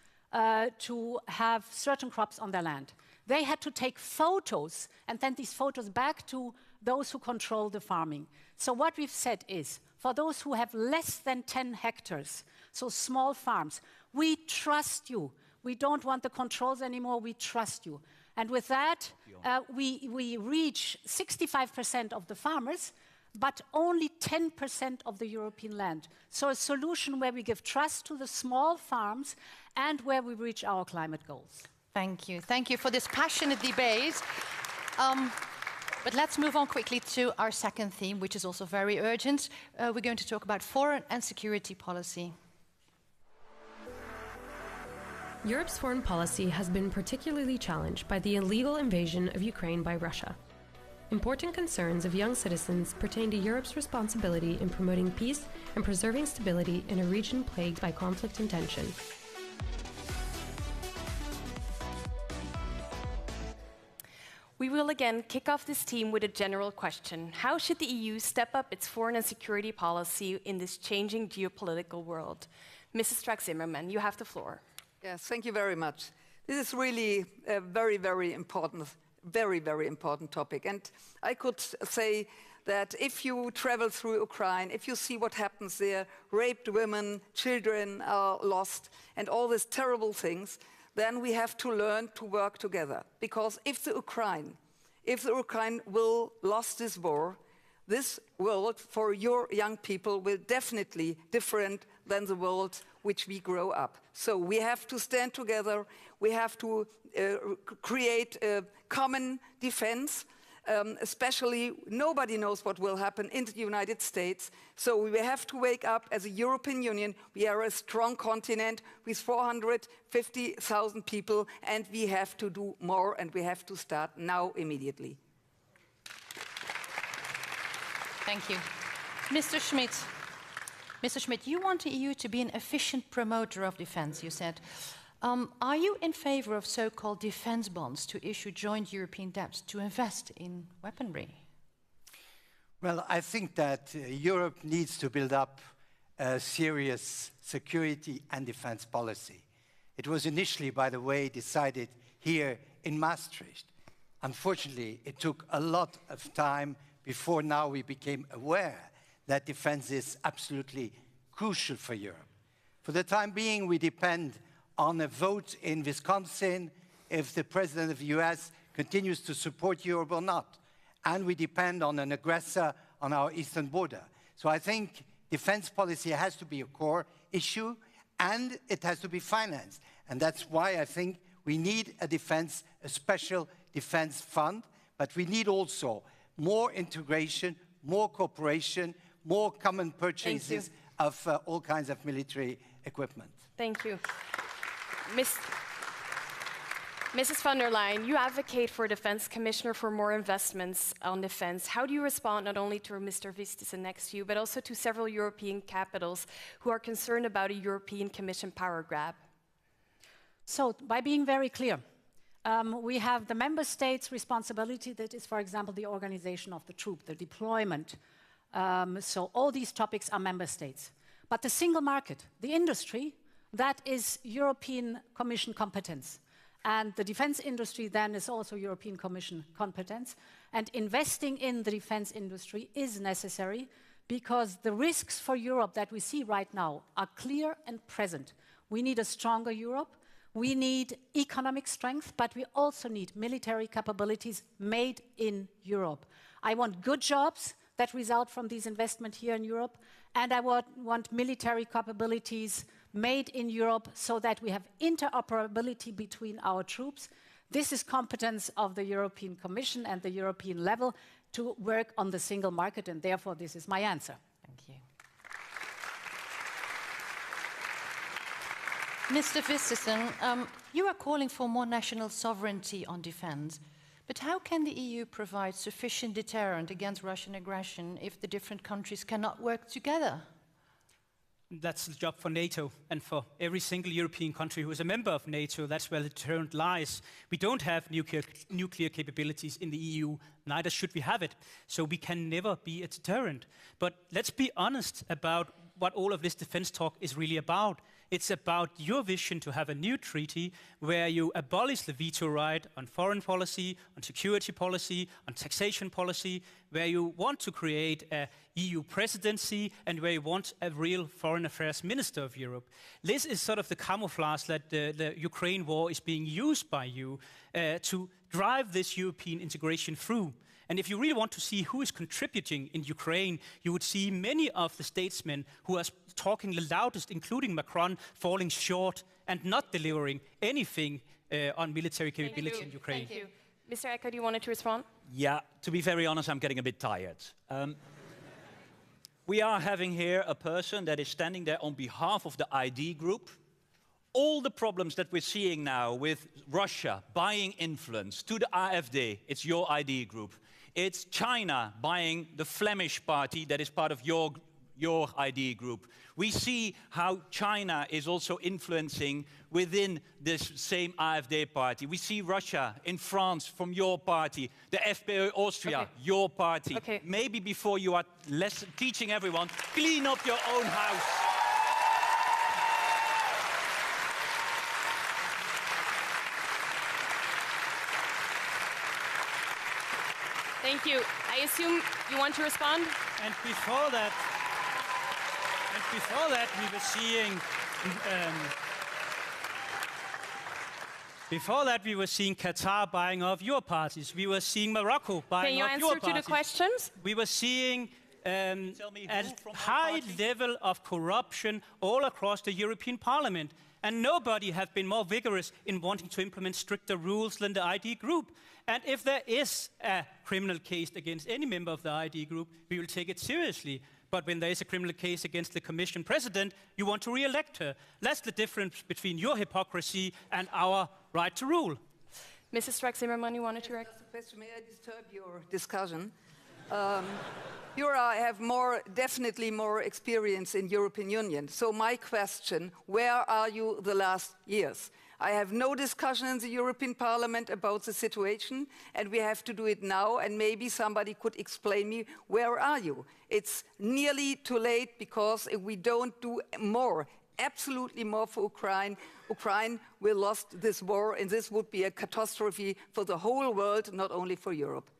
to have certain crops on their land. They had to take photos and send these photos back to those who control the farming. So what we've said is, for those who have less than 10 hectares, so small farms, we trust you. We don't want the controls anymore, we trust you. And with that, we reach 65% of the farmers, but only 10% of the European land. So a solution where we give trust to the small farms and where we reach our climate goals. Thank you. Thank you for this passionate debate. But let's move on quickly to our second theme, which is also very urgent. We're going to talk about foreign and security policy. Europe's foreign policy has been particularly challenged by the illegal invasion of Ukraine by Russia. Important concerns of young citizens pertain to Europe's responsibility in promoting peace and preserving stability in a region plagued by conflict and tension. We will again kick off this team with a general question. How should the EU step up its foreign and security policy in this changing geopolitical world? Mrs. Strack-Zimmermann, you have the floor. Yes, thank you very much. This is really a very, very important topic. And I could say that if you travel through Ukraine, if you see what happens there, raped women, children are lost, and all these terrible things, then we have to learn to work together. Because if the Ukraine will lose this war, this world for your young people will definitely different than the world which we grow up. So we have to stand together. We have to create a common defense. Especially, nobody knows what will happen in the United States. So we have to wake up as a European Union. We are a strong continent with 450,000 people, and we have to do more, and we have to start now immediately. Thank you. Mr. Schmidt. Mr. Schmidt, you want the EU to be an efficient promoter of defense, you said. Are you in favor of so-called defense bonds to issue joint European debts to invest in weaponry? Well, I think that Europe needs to build up a serious security and defense policy. It was initially, by the way, decided here in Maastricht. Unfortunately, it took a lot of time before now we became aware that defense is absolutely crucial for Europe. For the time being, we depend on a vote in Wisconsin if the president of the US continues to support Europe or not. And we depend on an aggressor on our eastern border. So I think defense policy has to be a core issue, and it has to be financed. And that's why I think we need a special defense fund, but we need also more integration, more cooperation, more common purchases of all kinds of military equipment. Thank you. Mrs. von der Leyen, you advocate for a defense commissioner for more investments on defense. How do you respond not only to Mr. Vistisen next to you, but also to several European capitals who are concerned about a European Commission power grab? So, by being very clear, we have the member states' responsibility, that is, for example, the organization of the troop, the deployment. So all these topics are member states. But the single market, the industry, that is European Commission competence. And the defense industry then is also European Commission competence. And investing in the defense industry is necessary because the risks for Europe that we see right now are clear and present. We need a stronger Europe. We need economic strength, but we also need military capabilities made in Europe. I want good jobs that result from these investments here in Europe, and I want military capabilities made in Europe so that we have interoperability between our troops. This is competence of the European Commission and the European level to work on the single market, and therefore this is my answer. Thank you. Mr. Vistisen, you are calling for more national sovereignty on defense, but how can the EU provide sufficient deterrent against Russian aggression if the different countries cannot work together? That's the job for NATO and for every single European country who is a member of NATO. That's where the deterrent lies. We don't have nuclear capabilities in the EU, neither should we have it. So we can never be a deterrent. But let's be honest about what all of this defense talk is really about. It's about your vision to have a new treaty where you abolish the veto right on foreign policy, on security policy, on taxation policy, where you want to create a EU presidency and where you want a real foreign affairs minister of Europe. This is sort of the camouflage that the Ukraine war is being used by you to drive this European integration through. And if you really want to see who is contributing in Ukraine, you would see many of the statesmen who are talking the loudest, including Macron, falling short and not delivering anything on military capability in Ukraine. Thank you. Mr. Ecker, do you want to respond? Yeah, to be very honest, I'm getting a bit tired. We are having here a person that is standing there on behalf of the ID group. All the problems that we're seeing now with Russia buying influence to the AfD, it's your ID group. It's China buying the Flemish party that is part of your ID group. We see how China is also influencing within this same AfD party. We see Russia in France from your party, the FPÖ Austria, your party. Maybe before you are teaching everyone, clean up your own house. Thank you. I assume you want to respond? And before that, we were seeing. Before that, we were seeing Qatar buying off your parties. We were seeing Morocco buying off your parties. Can you answer to the questions? We were seeing a high level of corruption all across the European Parliament. And nobody has been more vigorous in wanting to implement stricter rules than the ID group. And if there is a criminal case against any member of the ID group, we will take it seriously. But when there is a criminal case against the Commission President, you want to re-elect her. That's the difference between your hypocrisy and our right to rule. Mrs. Strack-Zimmermann, you wanted to react? May I disturb your discussion? You have definitely more experience in European Union. So my question, where are you the last years? I have no discussion in the European Parliament about the situation, and we have to do it now, and maybe somebody could explain me, where are you? It's nearly too late, because if we don't do more, absolutely more for Ukraine will lose this war, and this would be a catastrophe for the whole world, not only for Europe.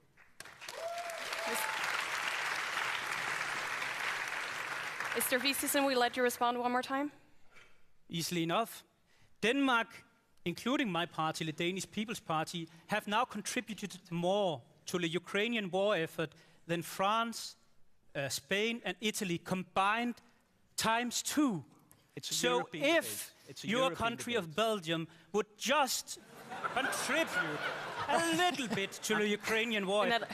Mr. Vistisen, we let you respond one more time. Easily enough. Denmark, including my party, the Danish People's Party, have now contributed more to the Ukrainian war effort than France, Spain and Italy combined ×2. So if your country of Belgium would just contribute a little bit to the Ukrainian war effort.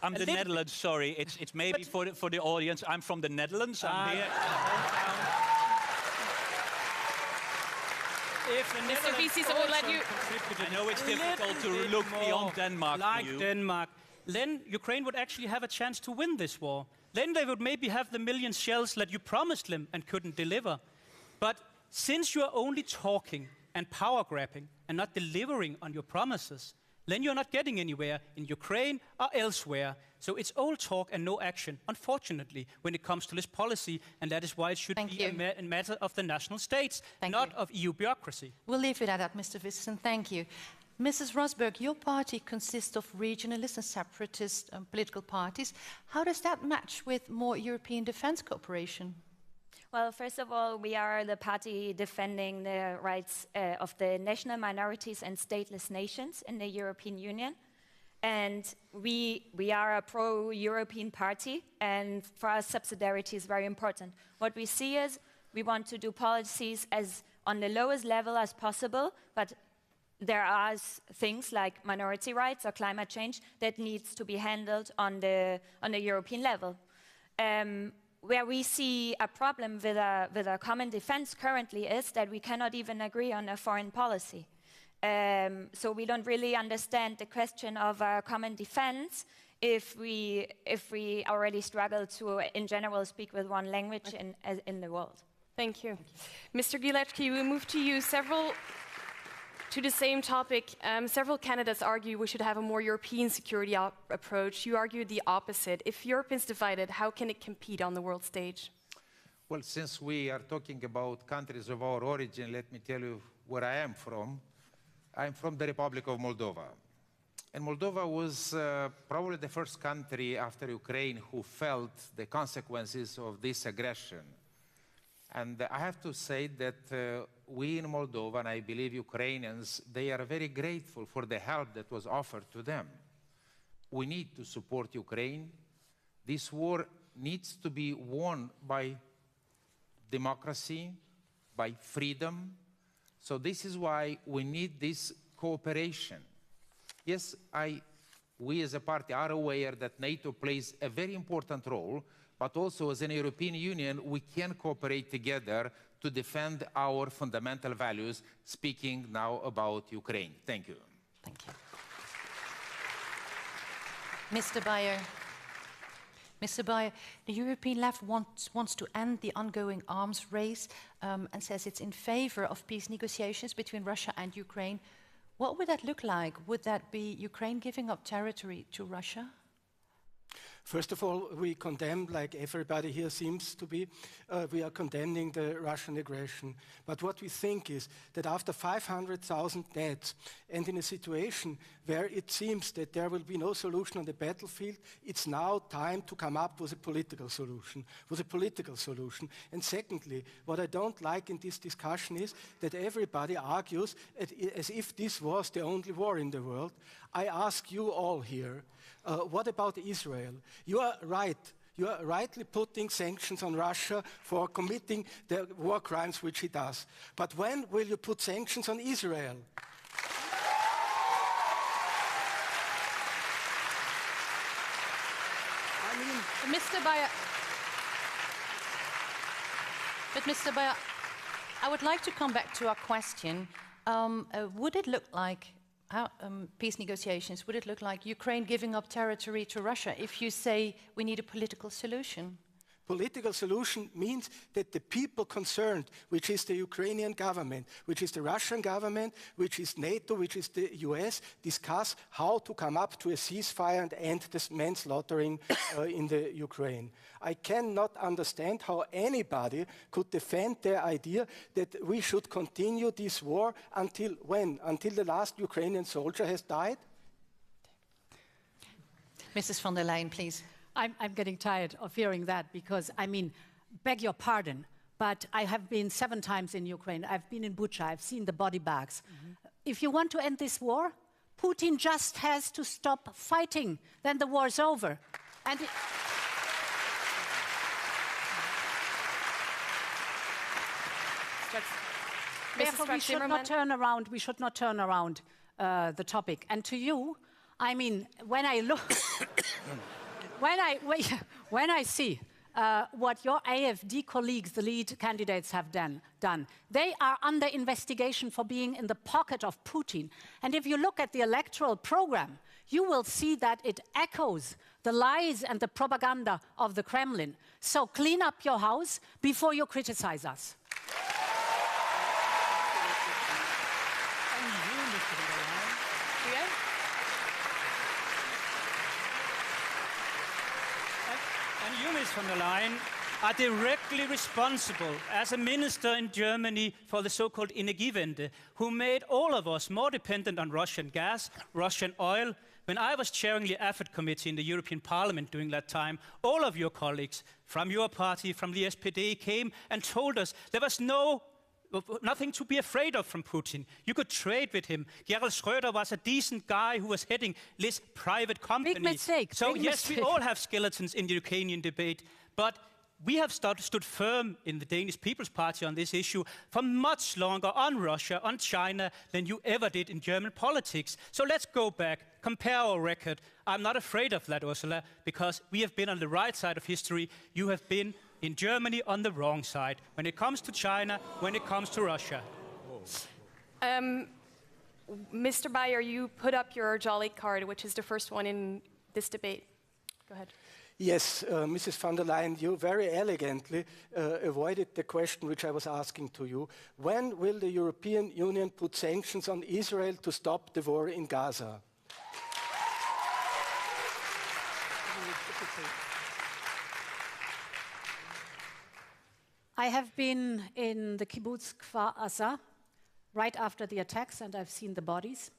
I'm the Netherlands, sorry. It's maybe for the audience. I'm from the Netherlands. I'm here. Mr. Vistisen will let you. I know it's difficult to look beyond Denmark like for you. Denmark. Then Ukraine would actually have a chance to win this war. Then they would maybe have the million shells that you promised them and couldn't deliver. But since you are only talking and power grabbing and not delivering on your promises, then you're not getting anywhere in Ukraine or elsewhere. So it's all talk and no action, unfortunately, when it comes to this policy, and that is why it should be a matter of the national states, not of EU bureaucracy. We'll leave it at that, Mr. Vistisen. Thank you. Mrs. Rosberg, your party consists of regionalist and separatist political parties. How does that match with more European defense cooperation? Well, first of all, we are the party defending the rights of the national minorities and stateless nations in the European Union. And we are a pro-European party, and for us, subsidiarity is very important. What we see is we want to do policies as on the lowest level as possible, but there are things like minority rights or climate change that needs to be handled on the European level. Where we see a problem with a common defense currently is that we cannot even agree on a foreign policy. So we don't really understand the question of common defense if we already struggle to, in general, speak with one language in the world. Thank you. Mr. Gielecki, we move to you. To the same topic, several candidates argue we should have a more European security approach. You argue the opposite. If Europe is divided, how can it compete on the world stage? Well, since we are talking about countries of our origin, let me tell you where I am from. I'm from the Republic of Moldova. And Moldova was probably the first country after Ukraine who felt the consequences of this aggression. And I have to say that we in Moldova, and I believe Ukrainians, they are very grateful for the help that was offered to them. We need to support Ukraine. This war needs to be won by democracy, by freedom. So this is why we need this cooperation. Yes, we as a party are aware that NATO plays a very important role, but also as an European Union, we can cooperate together to defend our fundamental values, speaking now about Ukraine. Thank you. Thank you. Mr. Bayer. Mr. Bayer, the European left wants to end the ongoing arms race and says it's in favor of peace negotiations between Russia and Ukraine. What would that look like? Would that be Ukraine giving up territory to Russia? First of all, we condemn, like everybody here seems to be, we are condemning the Russian aggression. But what we think is that after 500,000 deaths, and in a situation where it seems that there will be no solution on the battlefield, it's now time to come up with a political solution. And secondly, what I don't like in this discussion is that everybody argues as if this was the only war in the world. I ask you all here, what about Israel? You are right. You are rightly putting sanctions on Russia for committing the war crimes which it does. But when will you put sanctions on Israel? I mean, Mr. Bayer. But Mr. Bayer, I would like to come back to our question. Would it look like peace negotiations, would it look like Ukraine giving up territory to Russia if you say we need a political solution? Political solution means that the people concerned, which is the Ukrainian government, which is the Russian government, which is NATO, which is the US, discuss how to come up to a ceasefire and end this manslaughtering in the Ukraine. I cannot understand how anybody could defend the idea that we should continue this war until when? Until the last Ukrainian soldier has died? Mrs. von der Leyen, please. I'm getting tired of hearing that because, I mean, beg your pardon, but I have been 7 times in Ukraine. I've been in Bucha. I've seen the body bags. If you want to end this war, Putin just has to stop fighting. Then the war's over. And therefore, we should not turn around. We should not turn around the topic. And to you, I mean, when I look. When I see what your AfD colleagues, the lead candidates, have done, they are under investigation for being in the pocket of Putin. And if you look at the electoral program, you will see that it echoes the lies and the propaganda of the Kremlin. So clean up your house before you criticize us. Ms. von der Leyen are directly responsible as a minister in Germany for the so-called Energiewende, who made all of us more dependent on Russian gas, Russian oil. When I was chairing the AFET committee in the European Parliament during that time, all of your colleagues from your party, from the SPD, came and told us there was nothing to be afraid of from Putin. You could trade with him. Gerald Schröder was a decent guy who was heading this private company. Big mistake. So big yes, mistake. we all have skeletons in the Ukrainian debate, but we have stood firm in the Danish People's Party on this issue for much longer on Russia, on China, than you ever did in German politics. So let's go back, compare our record. I'm not afraid of that, Ursula, because we have been on the right side of history. You have been in Germany on the wrong side when it comes to China, when it comes to Russia. Mr. Bayer, you put up your jolly card, which is the first one in this debate. Go ahead. Yes, Mrs. von der Leyen, you very elegantly avoided the question which I was asking to you. When will the European Union put sanctions on Israel to stop the war in Gaza? I have been in the kibbutz Kfar Aza right after the attacks, and I've seen the bodies.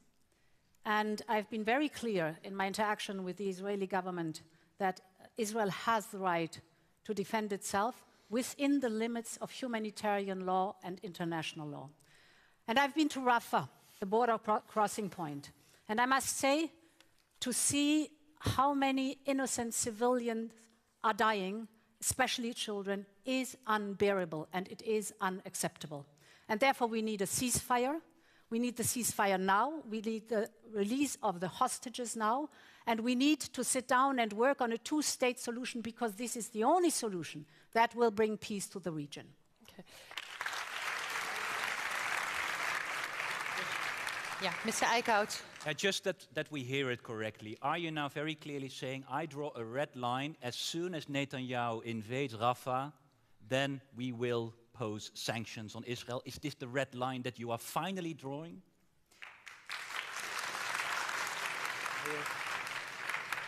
And I've been very clear in my interaction with the Israeli government that Israel has the right to defend itself within the limits of humanitarian law and international law. And I've been to Rafah, the border crossing point. And I must say, to see how many innocent civilians are dying, especially children, is unbearable and it is unacceptable. And therefore we need a ceasefire. We need the ceasefire now. We need the release of the hostages now. And we need to sit down and work on a two-state solution, because this is the only solution that will bring peace to the region. Okay. Yeah, Mr. Eickhout. Just that we hear it correctly. Are you now very clearly saying, I draw a red line, as soon as Netanyahu invades Rafah, then we will pose sanctions on Israel? Is this the red line that you are finally drawing?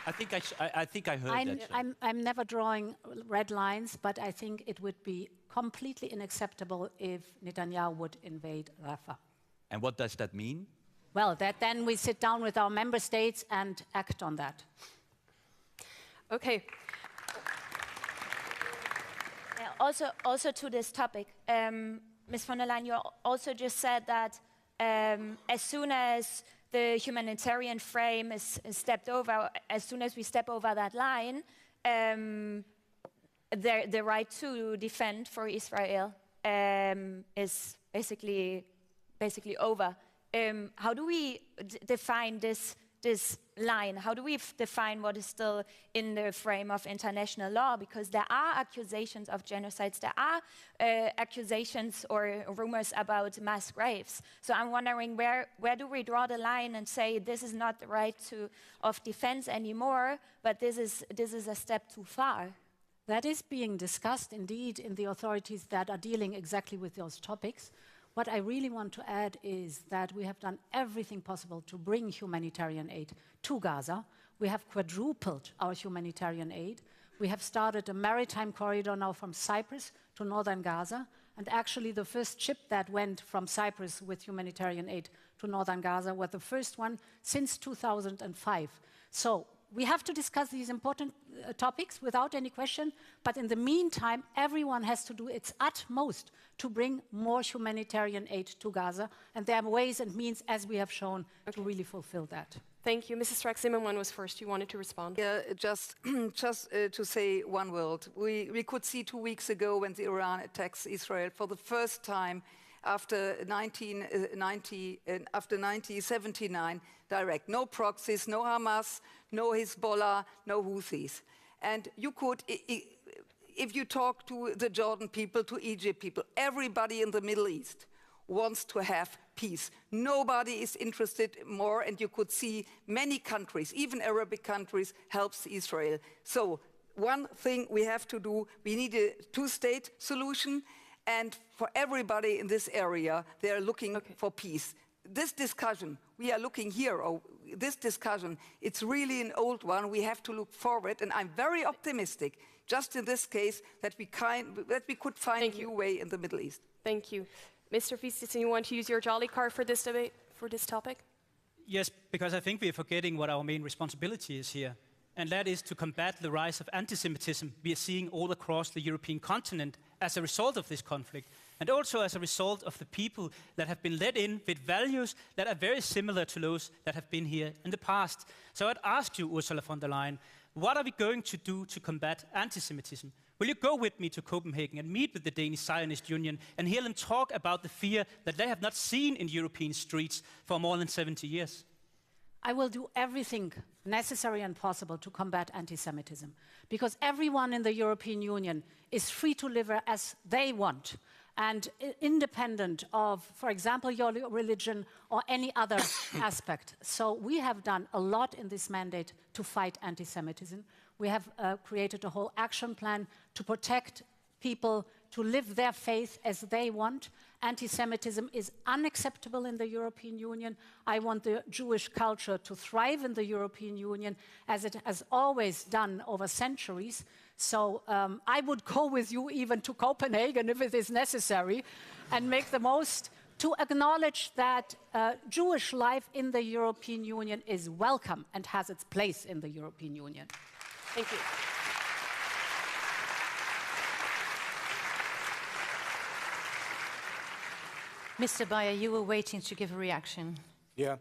I think I heard that. So. I'm never drawing red lines, but I think it would be completely unacceptable if Netanyahu would invade Rafah. And what does that mean? Well, then we sit down with our member states and act on that. Okay. Also to this topic, Ms. von der Leyen, you also just said that as soon as the humanitarian frame is stepped over, as soon as we step over that line, the right to defend for Israel is basically over. How do we define this line? How do we define what is still in the frame of international law? Because there are accusations of genocides, there are accusations or rumors about mass graves. So I'm wondering, where do we draw the line and say this is not the right of defense anymore, but this is a step too far? That is being discussed indeed in the authorities that are dealing exactly with those topics. What I really want to add is that we have done everything possible to bring humanitarian aid to Gaza. We have quadrupled our humanitarian aid. We have started a maritime corridor now from Cyprus to northern Gaza. And actually the first ship that went from Cyprus with humanitarian aid to northern Gaza was the first one since 2005. So we have to discuss these important topics without any question, but in the meantime, everyone has to do its utmost to bring more humanitarian aid to Gaza, and there are ways and means, as we have shown, to really fulfill that. Thank you. Mrs. Strack-Zimmermann was first. You wanted to respond? Yeah, just to say one word. We could see 2 weeks ago when the Iran attacks Israel for the first time after 1979, direct. No proxies, no Hamas, no Hezbollah, no Houthis. And you could, if you talk to the Jordan people, to Egypt people, everybody in the Middle East wants to have peace. Nobody is interested more, and you could see many countries, even Arabic countries, helps Israel. So one thing we have to do, we need a two-state solution, and for everybody in this area, they are looking for peace. This discussion, we are looking here, this discussion, it's really an old one. We have to look forward, and I'm very optimistic, just in this case, that we could find a new way in the Middle East. Thank you. Mr. Vistisen, you want to use your jolly card for this debate, for this topic? Yes, because I think we are forgetting what our main responsibility is here, and that is to combat the rise of anti-Semitism we are seeing all across the European continent as a result of this conflict, and also as a result of the people that have been let in with values that are very similar to those that have been here in the past. So I'd ask you, Ursula von der Leyen, what are we going to do to combat anti-Semitism? Will you go with me to Copenhagen and meet with the Danish Zionist Union and hear them talk about the fear that they have not seen in European streets for more than 70 years? I will do everything necessary and possible to combat anti-Semitism, because everyone in the European Union is free to live as they want, and independent of, for example, your religion or any other aspect. So we have done a lot in this mandate to fight anti-Semitism. We have created a whole action plan to protect people to live their faith as they want. Anti-Semitism is unacceptable in the European Union. I want the Jewish culture to thrive in the European Union, as it has always done over centuries. So I would go with you even to Copenhagen if it is necessary, and make the most to acknowledge that Jewish life in the European Union is welcome and has its place in the European Union. Thank you. Mr. Bayer, you were waiting to give a reaction. Yeah.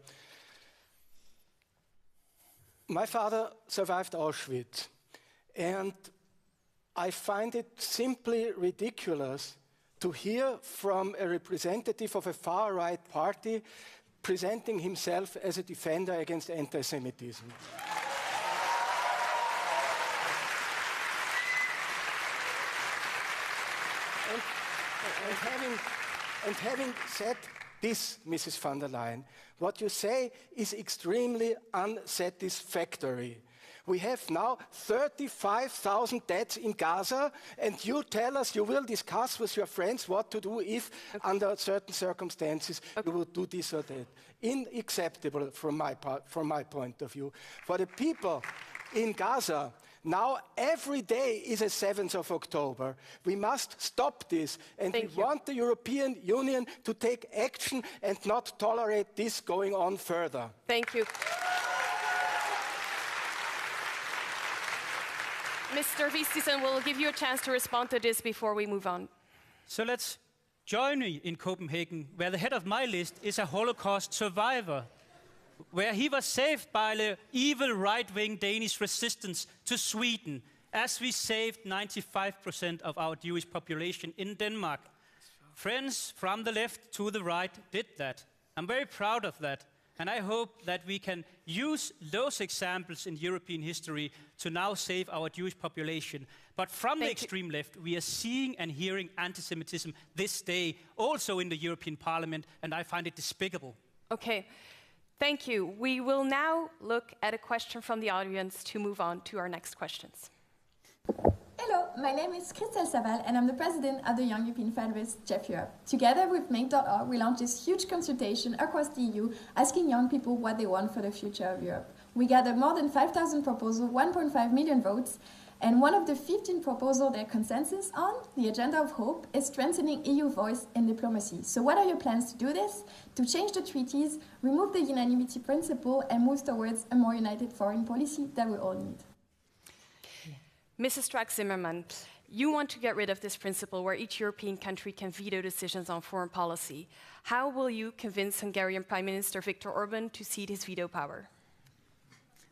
My father survived Auschwitz, and I find it simply ridiculous to hear from a representative of a far-right party presenting himself as a defender against anti-Semitism. And having said this, Mrs. von der Leyen, what you say is extremely unsatisfactory. We have now 35,000 deaths in Gaza, and you tell us you will discuss with your friends what to do if, under certain circumstances, you would do this or that. Unacceptable from my point of view. For the people in Gaza, now every day is a 7th of October. We must stop this, and we want the European Union to take action and not tolerate this going on further. Thank you. Mr. Vistisen, we'll give you a chance to respond to this before we move on. So let's join me in Copenhagen, where the head of my list is a Holocaust survivor, where he was saved by the evil right-wing Danish resistance to Sweden, as we saved 95% of our Jewish population in Denmark. Friends from the left to the right did that. I'm very proud of that. And I hope that we can use those examples in European history to now save our Jewish population. But from the extreme left, we are seeing and hearing anti-Semitism this day, also in the European Parliament, and I find it despicable. Okay, thank you. We will now look at a question from the audience to move on to our next questions. Hello, my name is Christelle Saval and I'm the president of the Young European Federalists, Jeff Europe. Together with Make.org, we launched this huge consultation across the EU asking young people what they want for the future of Europe. We gathered more than 5,000 proposals, 1.5 million votes, and one of the 15 proposals there's consensus on, the Agenda of Hope, is strengthening EU voice in diplomacy. So what are your plans to do this? To change the treaties, remove the unanimity principle, and move towards a more united foreign policy that we all need? Mrs. Strack-Zimmermann, you want to get rid of this principle where each European country can veto decisions on foreign policy. How will you convince Hungarian Prime Minister Viktor Orban to cede his veto power?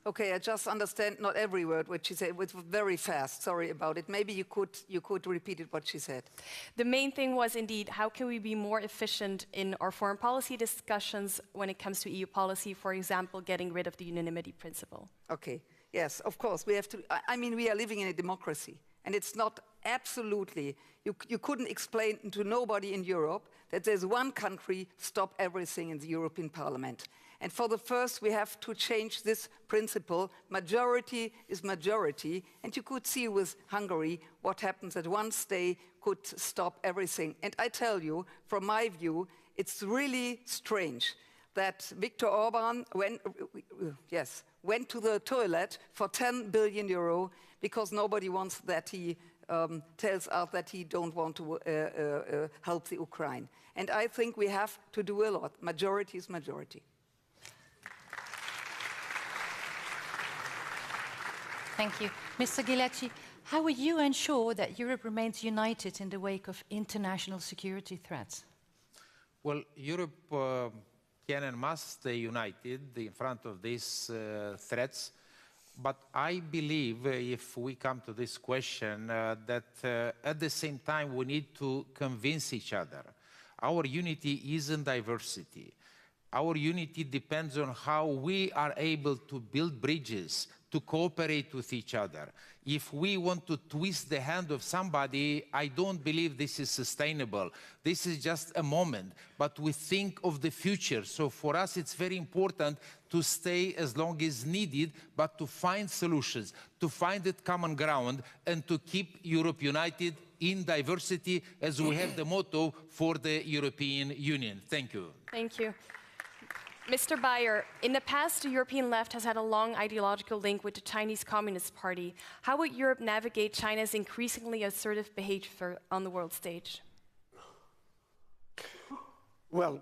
Okay, I just understand not every word what she said. It was very fast. Sorry about it. Maybe you could repeat it what she said. The main thing was indeed how can we be more efficient in our foreign policy discussions when it comes to EU policy, for example, getting rid of the unanimity principle. Okay. Yes, of course, we have to, I mean, we are living in a democracy, and it's not absolutely, you couldn't explain to nobody in Europe that there's one country stop everything in the European Parliament. And for the first, we have to change this principle. Majority is majority, and you could see with Hungary what happens that once they could stop everything. And I tell you, from my view, it's really strange that Viktor Orban went to the toilet for 10 billion euro because nobody wants that he tells us that he don't want to help the Ukraine. And I think we have to do a lot. Majority is majority. Thank you. Mr. Ghiletti, how will you ensure that Europe remains united in the wake of international security threats? Well, Europe can and must stay united in front of these threats. But I believe, if we come to this question, that at the same time we need to convince each other. Our unity is in diversity. Our unity depends on how we are able to build bridges, to cooperate with each other. If we want to twist the hand of somebody, I don't believe this is sustainable. This is just a moment, but we think of the future. So for us, it's very important to stay as long as needed, but to find solutions, to find that common ground, and to keep Europe united in diversity, as we have the motto for the European Union. Thank you. Thank you. Mr. Bayer, in the past, the European left has had a long ideological link with the Chinese Communist Party. How would Europe navigate China's increasingly assertive behavior on the world stage? Well,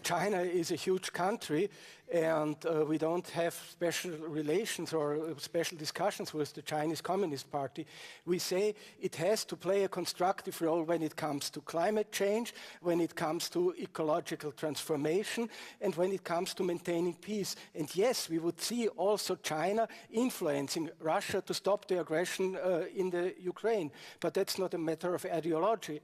China is a huge country, and we don't have special relations or special discussions with the Chinese Communist Party. We say it has to play a constructive role when it comes to climate change, when it comes to ecological transformation, and when it comes to maintaining peace. And yes, we would see also China influencing Russia to stop the aggression in the Ukraine. But that's not a matter of ideology.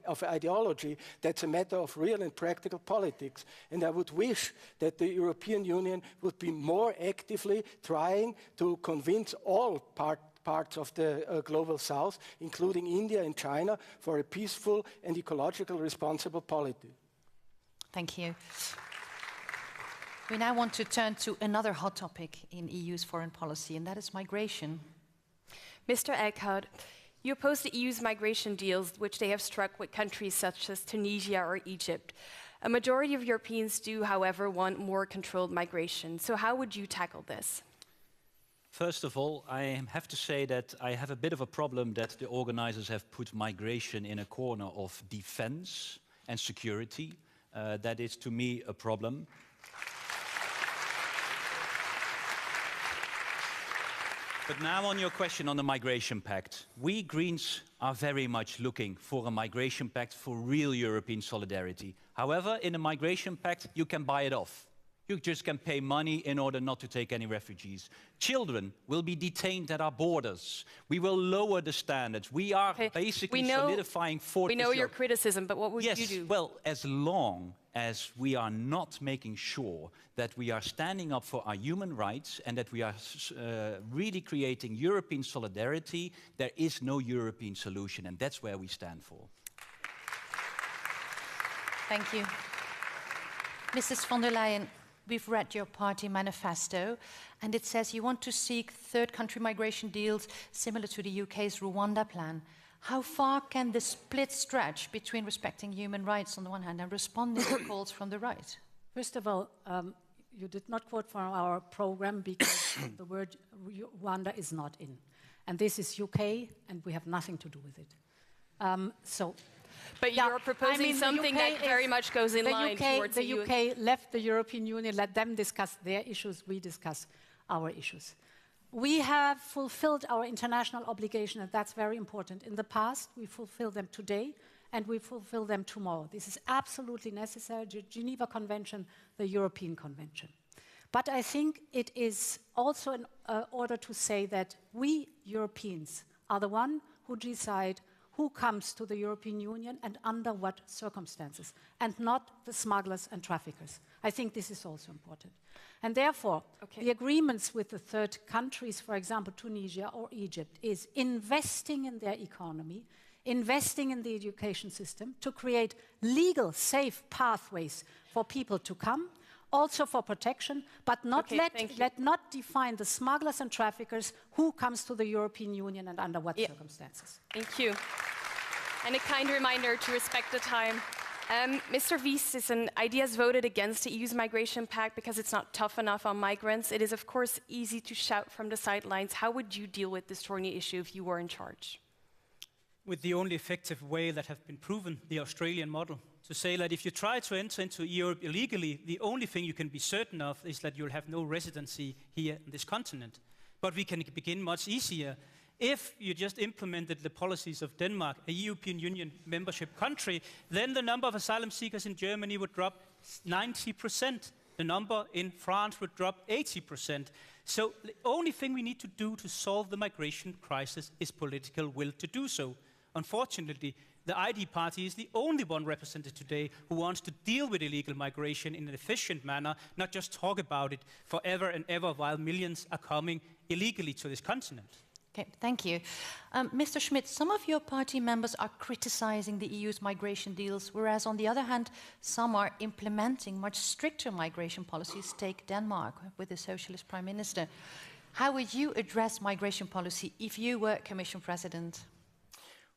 That's a matter of real and practical politics. And I would wish that the European Union would be more actively trying to convince all parts of the global south, including India and China, for a peaceful and ecological responsible policy. Thank you. We now want to turn to another hot topic in EU's foreign policy, and that is migration. Mr. Eickhout, you oppose the EU's migration deals, which they have struck with countries such as Tunisia or Egypt. A majority of Europeans do, however, want more controlled migration. So how would you tackle this? First of all, I have to say that I have a bit of a problem that the organizers have put migration in a corner of defense and security. That is, to me, a problem. But now on your question on the migration pact. We Greens are very much looking for a migration pact for real European solidarity. However, in a migration pact, you can buy it off. You just can pay money in order not to take any refugees. Children will be detained at our borders. We will lower the standards. We are basically solidifying We know your criticism, but what would you do? Well, as long as we are not making sure that we are standing up for our human rights and that we are really creating European solidarity, there is no European solution, and that's where we stand for. Thank you. Mrs. von der Leyen, we've read your party manifesto, and it says you want to seek third country migration deals similar to the UK's Rwanda plan. How far can the split stretch between respecting human rights on the one hand and responding to calls from the right? First of all, you did not quote from our program because the word Rwanda is not in. And this is UK, and we have nothing to do with it. But you're proposing something that very much goes in line towards the UK left the European Union, let them discuss their issues, we discuss our issues. We have fulfilled our international obligation, and that's very important. In the past, we fulfill them today, and we fulfill them tomorrow. This is absolutely necessary, the Geneva Convention, the European Convention. But I think it is also in order to say that we Europeans are the one who decide who comes to the European Union and under what circumstances, and not the smugglers and traffickers. I think this is also important. And therefore, the agreements with the third countries, for example, Tunisia or Egypt, is investing in their economy, investing in the education system to create legal, safe pathways for people to come, also for protection, but not let not define the smugglers and traffickers who comes to the European Union and under what circumstances. Thank you. And a kind reminder to respect the time. Mr. Wies, ideas voted against the EU's migration pact because it's not tough enough on migrants. It is, of course, easy to shout from the sidelines. How would you deal with this thorny issue if you were in charge? With the only effective way that have been proven, the Australian model. To say that if you try to enter into Europe illegally, the only thing you can be certain of is that you'll have no residency here on this continent. But we can begin much easier. If you just implemented the policies of Denmark, a European Union membership country, then the number of asylum seekers in Germany would drop 90%. The number in France would drop 80%. So the only thing we need to do to solve the migration crisis is political will to do so. Unfortunately, the ID party is the only one represented today who wants to deal with illegal migration in an efficient manner, not just talk about it forever and ever while millions are coming illegally to this continent. Okay, thank you. Mr. Schmidt, some of your party members are criticizing the EU's migration deals, whereas on the other hand, some are implementing much stricter migration policies. Take Denmark with a socialist prime minister. How would you address migration policy if you were Commission President?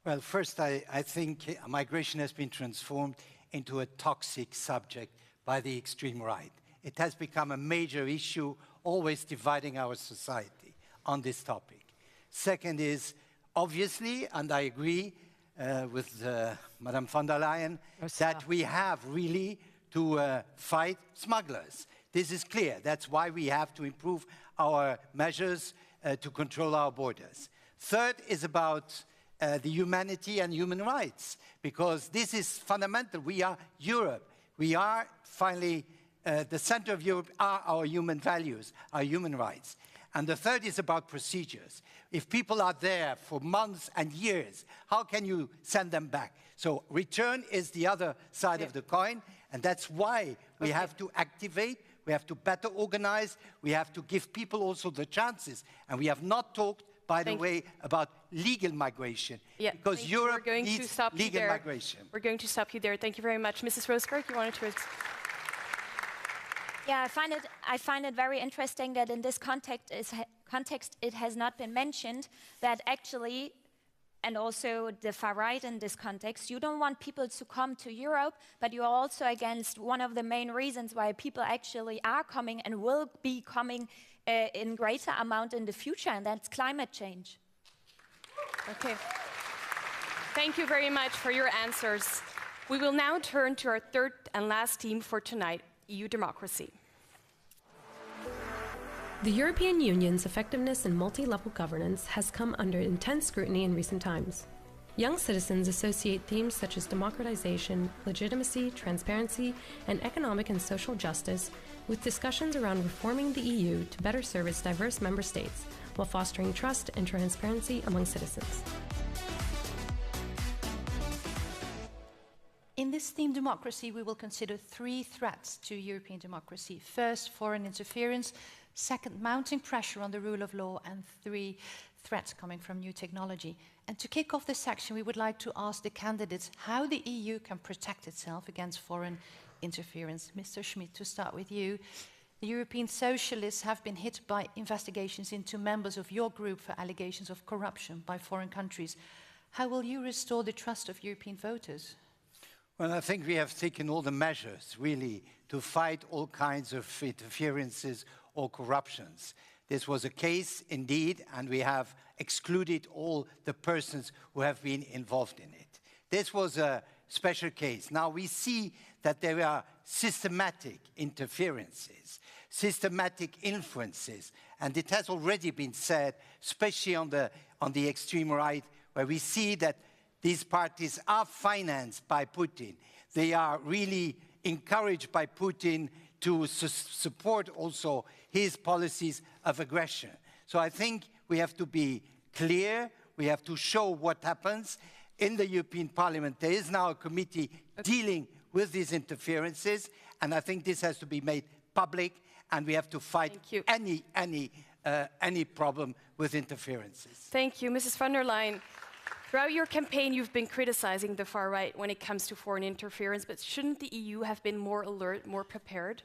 Well, first, I think migration has been transformed into a toxic subject by the extreme right. It has become a major issue, always dividing our society on this topic. Second is, obviously, and I agree with Madame von der Leyen, that we have really to fight smugglers, This is clear. That's why we have to improve our measures to control our borders. Third is about the humanity and human rights, because this is fundamental. We are Europe. We are finally, the center of Europe are our human values, our human rights. And the third is about procedures. If people are there for months and years, how can you send them back? So return is the other side of the coin, and that's why we have to activate, we have to better organize, we have to give people also the chances. And we have not talked, by the way, about legal migration, because Europe needs legal migration. We're going to stop you there. Thank you very much. Mrs. Roseberg, you wanted to... Yeah, I find it very interesting that in this context it has not been mentioned that actually, and also the far right in this context, you don't want people to come to Europe, but you're also against one of the main reasons why people actually are coming and will be coming in greater amount in the future, and that's climate change. Okay. Thank you very much for your answers. We will now turn to our third and last theme for tonight, EU democracy. The European Union's effectiveness in multi-level governance has come under intense scrutiny in recent times. Young citizens associate themes such as democratization, legitimacy, transparency, and economic and social justice with discussions around reforming the EU to better serve its diverse member states, while fostering trust and transparency among citizens. In this theme, democracy, we will consider three threats to European democracy. First, foreign interference. Second, mounting pressure on the rule of law. And three, threats coming from new technology. And to kick off this section, we would like to ask the candidates how the EU can protect itself against foreign interference. Mr. Schmidt, to start with you. The European socialists have been hit by investigations into members of your group for allegations of corruption by foreign countries. How will you restore the trust of European voters? Well, I think we have taken all the measures, really, to fight all kinds of interferences or corruptions. This was a case, indeed, and we have excluded all the persons who have been involved in it. This was a special case. Now, we see that there are systematic interferences, systematic influences, and it has already been said, especially on the extreme right, where we see that these parties are financed by Putin. They are really encouraged by Putin to support also his policies of aggression. So I think we have to be clear. We have to show what happens. In the European Parliament, there is now a committee dealing with these interferences, and I think this has to be made public, and we have to fight any problem with interferences. Thank you, Mrs. von der Leyen. Throughout your campaign, you've been criticizing the far right when it comes to foreign interference, but shouldn't the EU have been more alert, more prepared?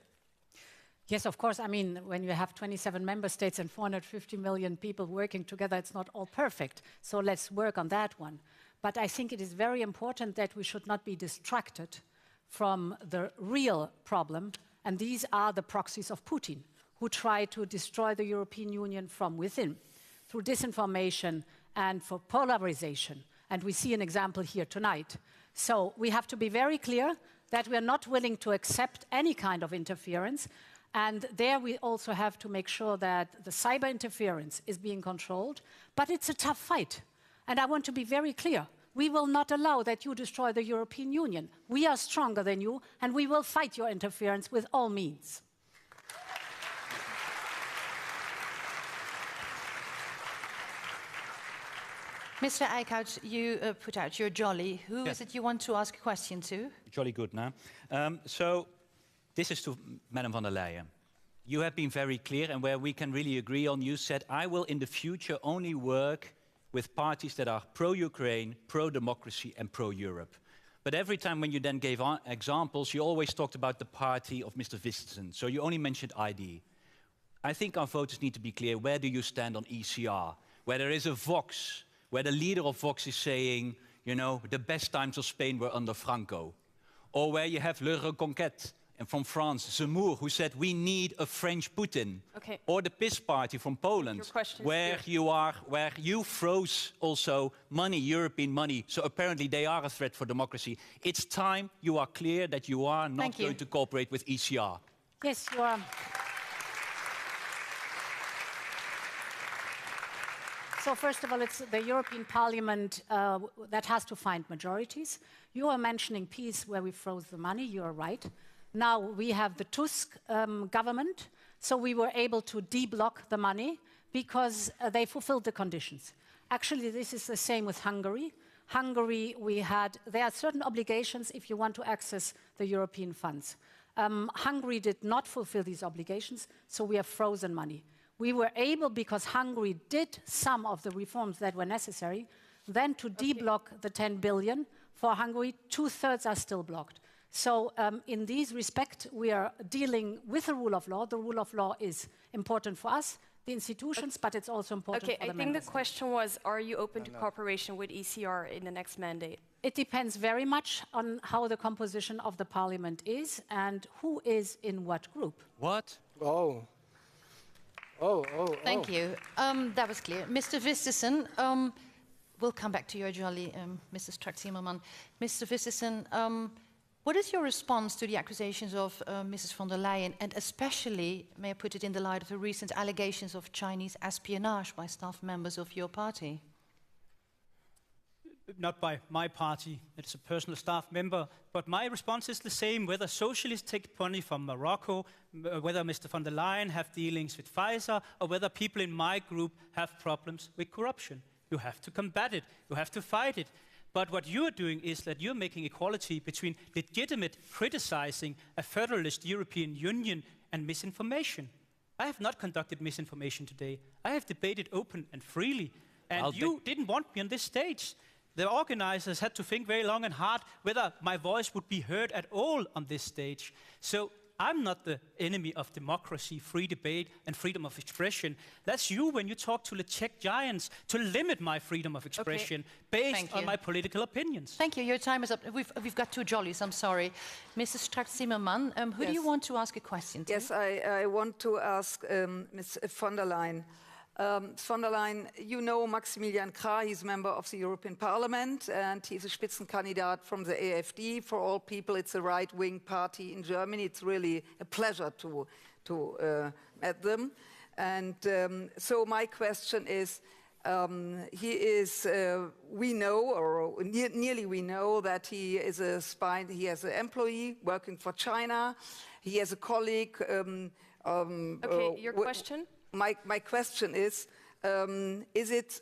Yes, of course. I mean, when you have 27 member states and 450 million people working together, it's not all perfect. So let's work on that one. But I think it is very important that we should not be distracted from the real problem, and these are the proxies of Putin, who try to destroy the European Union from within through disinformation and for polarization. And we see an example here tonight. So we have to be very clear that we are not willing to accept any kind of interference. And there we also have to make sure that the cyber interference is being controlled. But it's a tough fight. And I want to be very clear. We will not allow that you destroy the European Union. We are stronger than you, and we will fight your interference with all means. Mr. Eickhout, you put out your jolly. Who is it you want to ask a question to? Jolly good now. So this is to Madam von der Leyen. You have been very clear, and where we can really agree on, you said, I will in the future only work with parties that are pro-Ukraine, pro-democracy and pro-Europe. But every time when you then gave examples, you always talked about the party of Mr. Vistisen. So you only mentioned ID. I think our voters need to be clear, where do you stand on ECR? Where there is a Vox, where the leader of Vox is saying, you know, the best times of Spain were under Franco. Or where you have Le Reconquête from France, Zemmour, who said, we need a French Putin. Okay. Or the PiS party from Poland, where you froze also money, European money. So apparently they are a threat for democracy. It's time you are clear that you are not going to cooperate with ECR. Yes, you are. So first of all, it's the European Parliament that has to find majorities. You are mentioning peace where we froze the money, you are right. Now we have the Tusk government, so we were able to de-block the money because they fulfilled the conditions. Actually, this is the same with Hungary. Hungary, there are certain obligations if you want to access the European funds. Hungary did not fulfill these obligations, so we have frozen money. We were able, because Hungary did some of the reforms that were necessary, then to de-block the 10 billion. For Hungary, 2/3 are still blocked. So in these respects, we are dealing with the rule of law. The rule of law is important for us, the institutions, but it's also important for the members. I think the question was, are you open to cooperation with ECR in the next mandate? It depends very much on how the composition of the parliament is and who is in what group. What? Thank you. That was clear. Mr. Vistisen, we'll come back to your jolly, Mrs. Strack-Zimmermann. Mr. Vistisen, what is your response to the accusations of Mrs. von der Leyen, and especially, may I put it in the light of the recent allegations of Chinese espionage by staff members of your party? Not by my party, it's a personal staff member, but my response is the same, whether socialists take money from Morocco, whether Mr. von der Leyen have dealings with Pfizer, or whether people in my group have problems with corruption. You have to combat it, you have to fight it. But what you're doing is that you're making equality between legitimate criticizing a federalist European Union and misinformation. I have not conducted misinformation today. I have debated open and freely, and you didn't want me on this stage. The organizers had to think very long and hard whether my voice would be heard at all on this stage. So I'm not the enemy of democracy, free debate, and freedom of expression. That's you when you talk to the Czech giants to limit my freedom of expression based on my political opinions. Thank you. Your time is up. We've got two jollies, I'm sorry. Mrs. Strack-Zimmermann, who do you want to ask a question to? Yes, I want to ask Ms. von der Leyen. Von der Leyen, you know Maximilian Krah, he's a member of the European Parliament, and he's a Spitzenkandidat from the AfD. For all people, it's a right-wing party in Germany. It's really a pleasure to meet them. And so my question is, we know, or nearly we know, that he is a spy. He has an employee working for China. He has a colleague. Your question? My question is it,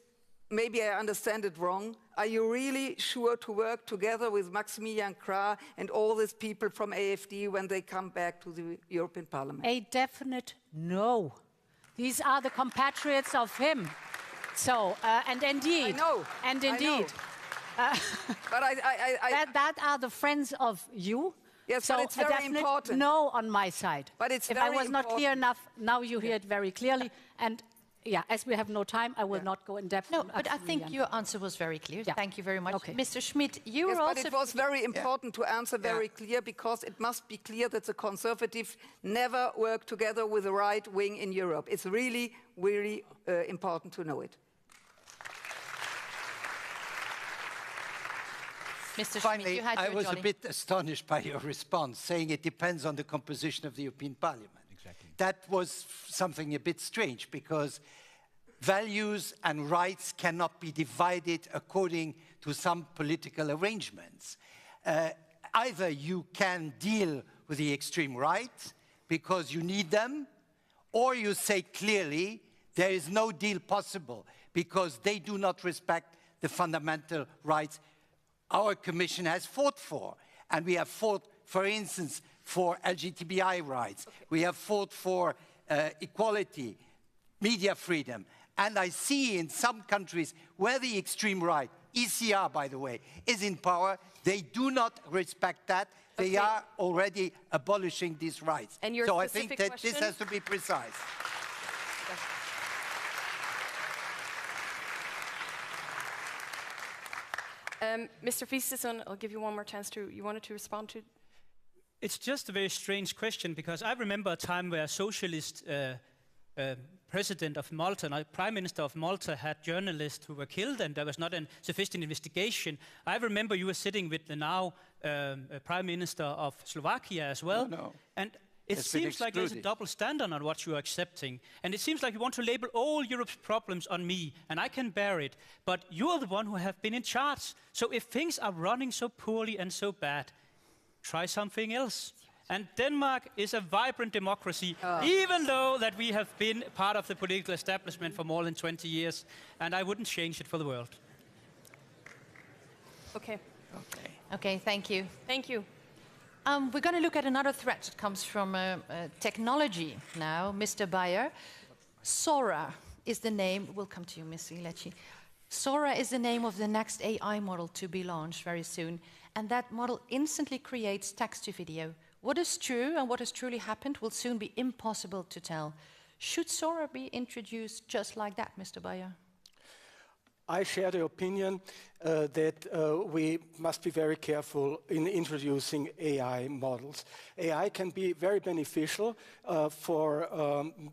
maybe I understand it wrong, are you really sure to work together with Maximilian Krah and all these people from AfD when they come back to the European Parliament? A definite no. These are the compatriots of him. So, and indeed. I know. And indeed. But that are the friends of you. Yes, so but it's very important. No on my side. But it's if very I was not important. clear enough, now you hear it very clearly. And yeah, as we have no time, I will not go in depth. No, but I think your answer was very clear. Yeah. Thank you very much. Okay. Mr. Schmidt, you were also... But it was very important to answer very clear, because it must be clear that the Conservatives never work together with the right wing in Europe. It's really, really important to know it. Mr. Finally, I was a bit astonished by your response, saying it depends on the composition of the European Parliament. Exactly. That was something a bit strange, because values and rights cannot be divided according to some political arrangements. Either you can deal with the extreme right because you need them, or you say clearly there is no deal possible because they do not respect the fundamental rights our Commission has fought for. And we have fought, for instance, for LGBTI rights. Okay. We have fought for equality, media freedom. And I see in some countries where the extreme right, ECR, by the way, is in power, they do not respect that. They are already abolishing these rights. And your so I think that this has to be precise. Mr. Vistisen, I'll give you one more chance to, you wanted to respond to? It's just a very strange question, because I remember a time where a socialist president of Malta, and prime minister of Malta, had journalists who were killed, and there was not a sufficient investigation. I remember you were sitting with the now prime minister of Slovakia as well. No. And It seems like there's a double standard on what you are accepting. And it seems like you want to label all Europe's problems on me, and I can bear it. But you're the one who have been in charge. So if things are running so poorly and so bad, try something else. And Denmark is a vibrant democracy, even though that we have been part of the political establishment for more than 20 years. And I wouldn't change it for the world. Okay. Okay, thank you. Thank you. We're going to look at another threat that comes from technology now. Mr. Bayer, Sora is the name. We'll come to you, Ms. Gilecki. Sora is the name of the next AI model to be launched very soon. And that model instantly creates text to video. What is true and what has truly happened will soon be impossible to tell. Should Sora be introduced just like that, Mr. Bayer? I share the opinion that we must be very careful in introducing AI models. AI can be very beneficial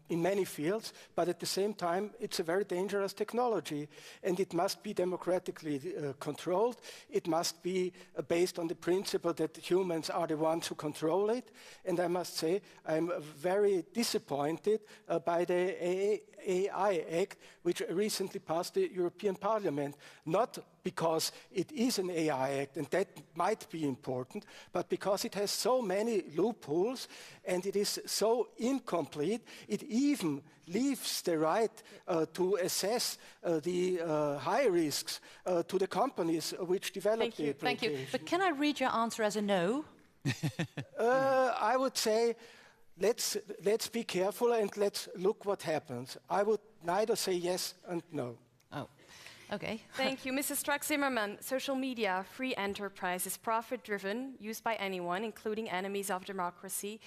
in many fields, but at the same time, it's a very dangerous technology, and it must be democratically controlled. It must be based on the principle that humans are the ones who control it. And I must say, I'm very disappointed by the AI Act, which recently passed the European Parliament, not because it is an AI Act, and that might be important, but because it has so many loopholes and it is so incomplete, it even leaves the right to assess the high risks to the companies which develop the application. Thank you. But can I read your answer as a no? I would say, let's be careful and let's look what happens. I would neither say yes and no. Oh, okay. Thank you. Mrs. Strack-Zimmermann, social media, free enterprise is profit-driven, used by anyone, including enemies of democracy.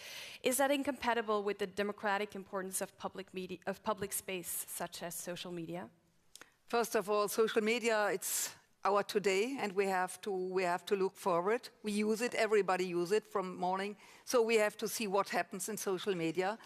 Is that incompatible with the democratic importance of public space, such as social media? First of all, social media, it's our today, and we have to look forward. We use it, everybody uses it from morning, so we have to see what happens in social media.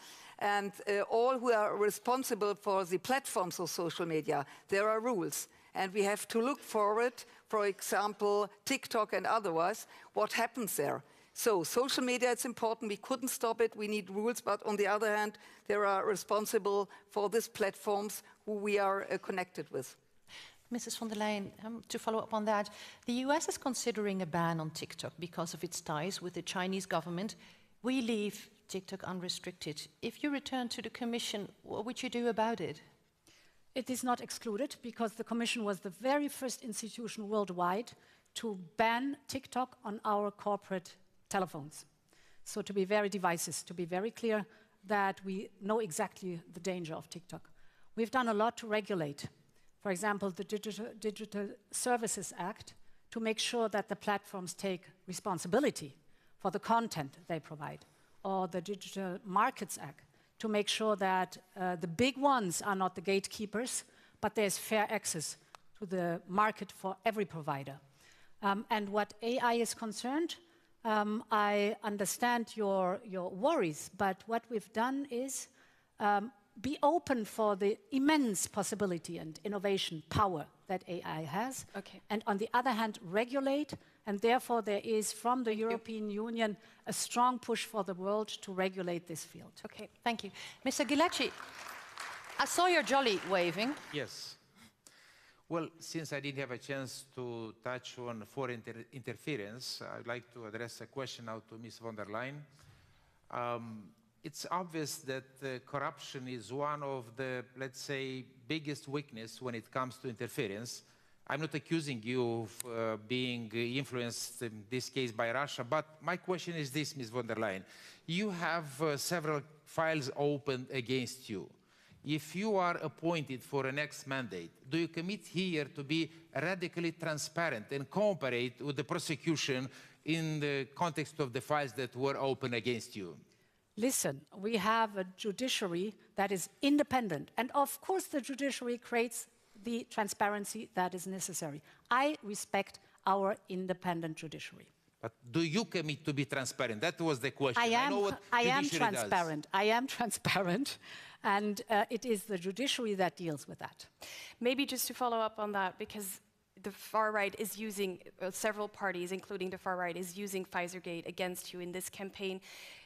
And all who are responsible for the platforms of social media, there are rules. And we have to look forward, for example, TikTok and otherwise, what happens there. So social media, it's important. We couldn't stop it. We need rules. But on the other hand, there are responsible for these platforms who we are connected with. Mrs. von der Leyen, to follow up on that, the US is considering a ban on TikTok because of its ties with the Chinese government. We leave TikTok unrestricted. If you return to the Commission, what would you do about it? It is not excluded because the Commission was the very first institution worldwide to ban TikTok on our corporate telephones. So to be very divisive, to be very clear that we know exactly the danger of TikTok. We've done a lot to regulate. For example, the Digital Services Act, to make sure that the platforms take responsibility for the content they provide, or the Digital Markets Act, to make sure that the big ones are not the gatekeepers, but there's fair access to the market for every provider. And what AI is concerned, I understand your worries, but what we've done is be open for the immense possibility and innovation power that AI has. Okay. And on the other hand, regulate, and therefore there is from the European Union a strong push for the world to regulate this field. Okay, thank you. Mr. Gilecki, I saw your jolly waving. Yes. Well, since I didn't have a chance to touch on foreign interference, I'd like to address a question now to Ms. von der Leyen. It's obvious that corruption is one of the, let's say, biggest weakness when it comes to interference. I'm not accusing you of being influenced in this case by Russia, but my question is this, Ms. von der Leyen. You have several files open against you. If you are appointed for a next mandate, do you commit here to be radically transparent and cooperate with the prosecution in the context of the files that were open against you? Listen, we have a judiciary that is independent, and of course the judiciary creates the transparency that is necessary. I respect our independent judiciary. But do you commit to be transparent? That was the question. I am transparent. I am transparent, and it is the judiciary that deals with that. Maybe just to follow up on that, because the far right is using, several parties, including the far right, is using Pfizergate against you in this campaign.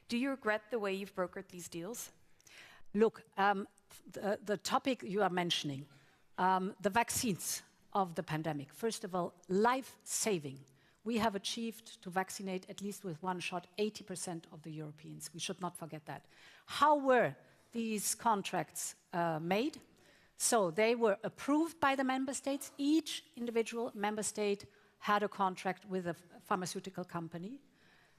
Do you regret the way you've brokered these deals? Look, the topic you are mentioning, the vaccines of the pandemic, first of all, life-saving. We have achieved to vaccinate at least with one shot 80% of the Europeans. We should not forget that. How were these contracts made? So they were approved by the member states. Each individual member state had a contract with a pharmaceutical company.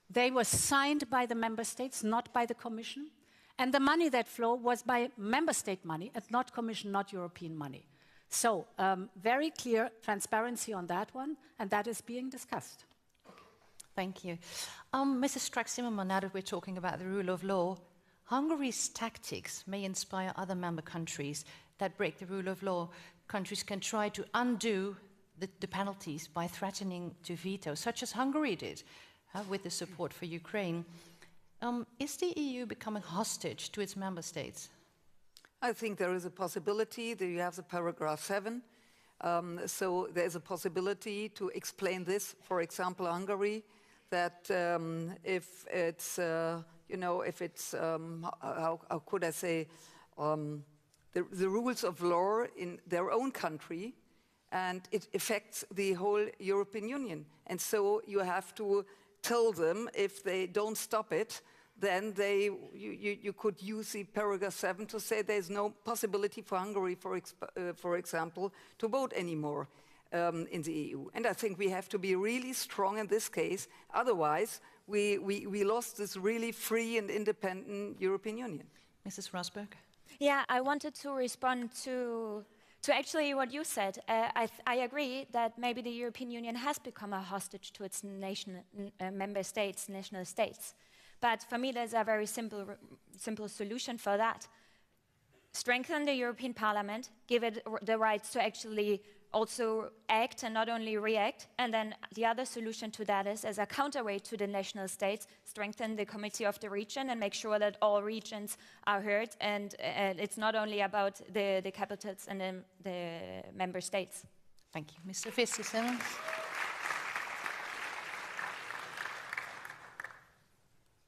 They were signed by the member states, not by the Commission. And the money that flowed was by member state money and not Commission, not European money. So very clear transparency on that one, and that is being discussed. Thank you. Mrs. Strack-Zimmermann, now that we're talking about the rule of law, Hungary's tactics may inspire other member countries that break the rule of law. Countries can try to undo the penalties by threatening to veto, such as Hungary did with the support for Ukraine. Is the EU becoming hostage to its member states? I think there is a possibility that you have the paragraph 7. So there is a possibility to explain this, for example, Hungary, that if it's, if it's, how could I say, the rules of law in their own country, and it affects the whole European Union. And so you have to tell them if they don't stop it, then you could use the paragraph 7 to say there's no possibility for Hungary, for example, to vote anymore in the EU. And I think we have to be really strong in this case. Otherwise, we lost this really free and independent European Union. Mrs. Rosberg? Yeah, I wanted to respond to actually what you said. I agree that maybe the European Union has become a hostage to its member states, national states. But for me, there's a very simple solution for that. Strengthen the European Parliament, give it the rights to actually also act and not only react. And then the other solution to that is, as a counterweight to the national states, strengthen the Committee of the Region and make sure that all regions are heard. And it's not only about the capitals and the member states. Thank you. Mr. Fischer-Simons.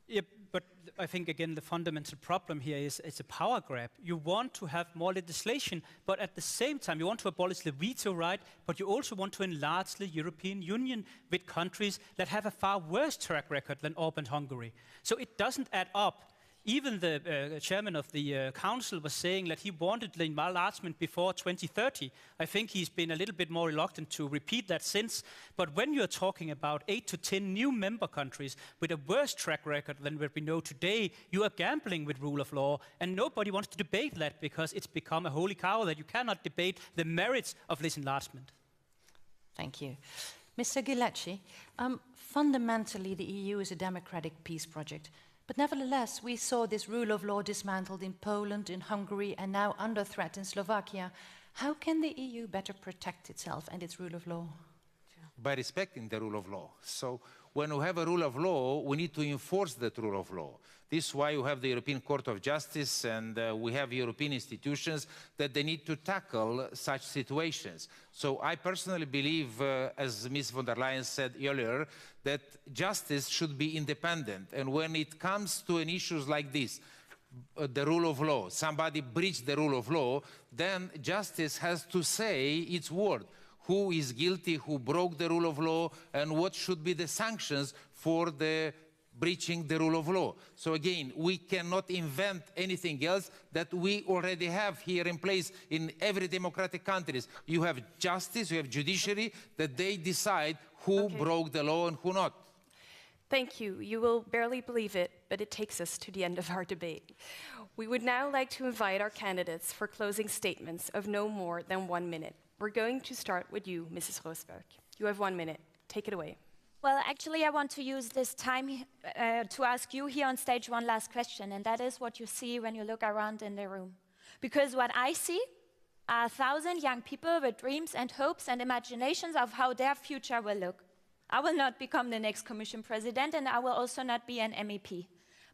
Yep, but I think, again, the fundamental problem here is it's a power grab. You want to have more legislation, but at the same time, you want to abolish the veto right, but you also want to enlarge the European Union with countries that have a far worse track record than Orban Hungary. So it doesn't add up. Even the chairman of the council was saying that he wanted the enlargement before 2030. I think he's been a little bit more reluctant to repeat that since. But when you're talking about 8 to 10 new member countries with a worse track record than what we know today, you are gambling with rule of law. And nobody wants to debate that because it's become a holy cow that you cannot debate the merits of this enlargement. Thank you. Mr. Ghilecki, fundamentally the EU is a democratic peace project. But nevertheless, we saw this rule of law dismantled in Poland, in Hungary, and now under threat in Slovakia. How can the EU better protect itself and its rule of law? By respecting the rule of law. So when we have a rule of law, we need to enforce that rule of law. This is why you have the European Court of Justice and we have European institutions that they need to tackle such situations. So I personally believe, as Ms. von der Leyen said earlier, that justice should be independent. And when it comes to an issues like this, the rule of law, somebody breached the rule of law, then justice has to say its word. Who is guilty, who broke the rule of law, and what should be the sanctions for the breaching the rule of law. So again, we cannot invent anything else that we already have here in place in every democratic countries. You have justice, you have judiciary, that they decide who broke the law and who not. Thank you. You will barely believe it, but it takes us to the end of our debate. We would now like to invite our candidates for closing statements of no more than 1 minute. We're going to start with you, Mrs. Rosberg. You have 1 minute. Take it away. Well, actually, I want to use this time to ask you here on stage one last question, and that is what you see when you look around in the room. Because what I see are 1,000 young people with dreams and hopes and imaginations of how their future will look. I will not become the next Commission President, and I will also not be an MEP.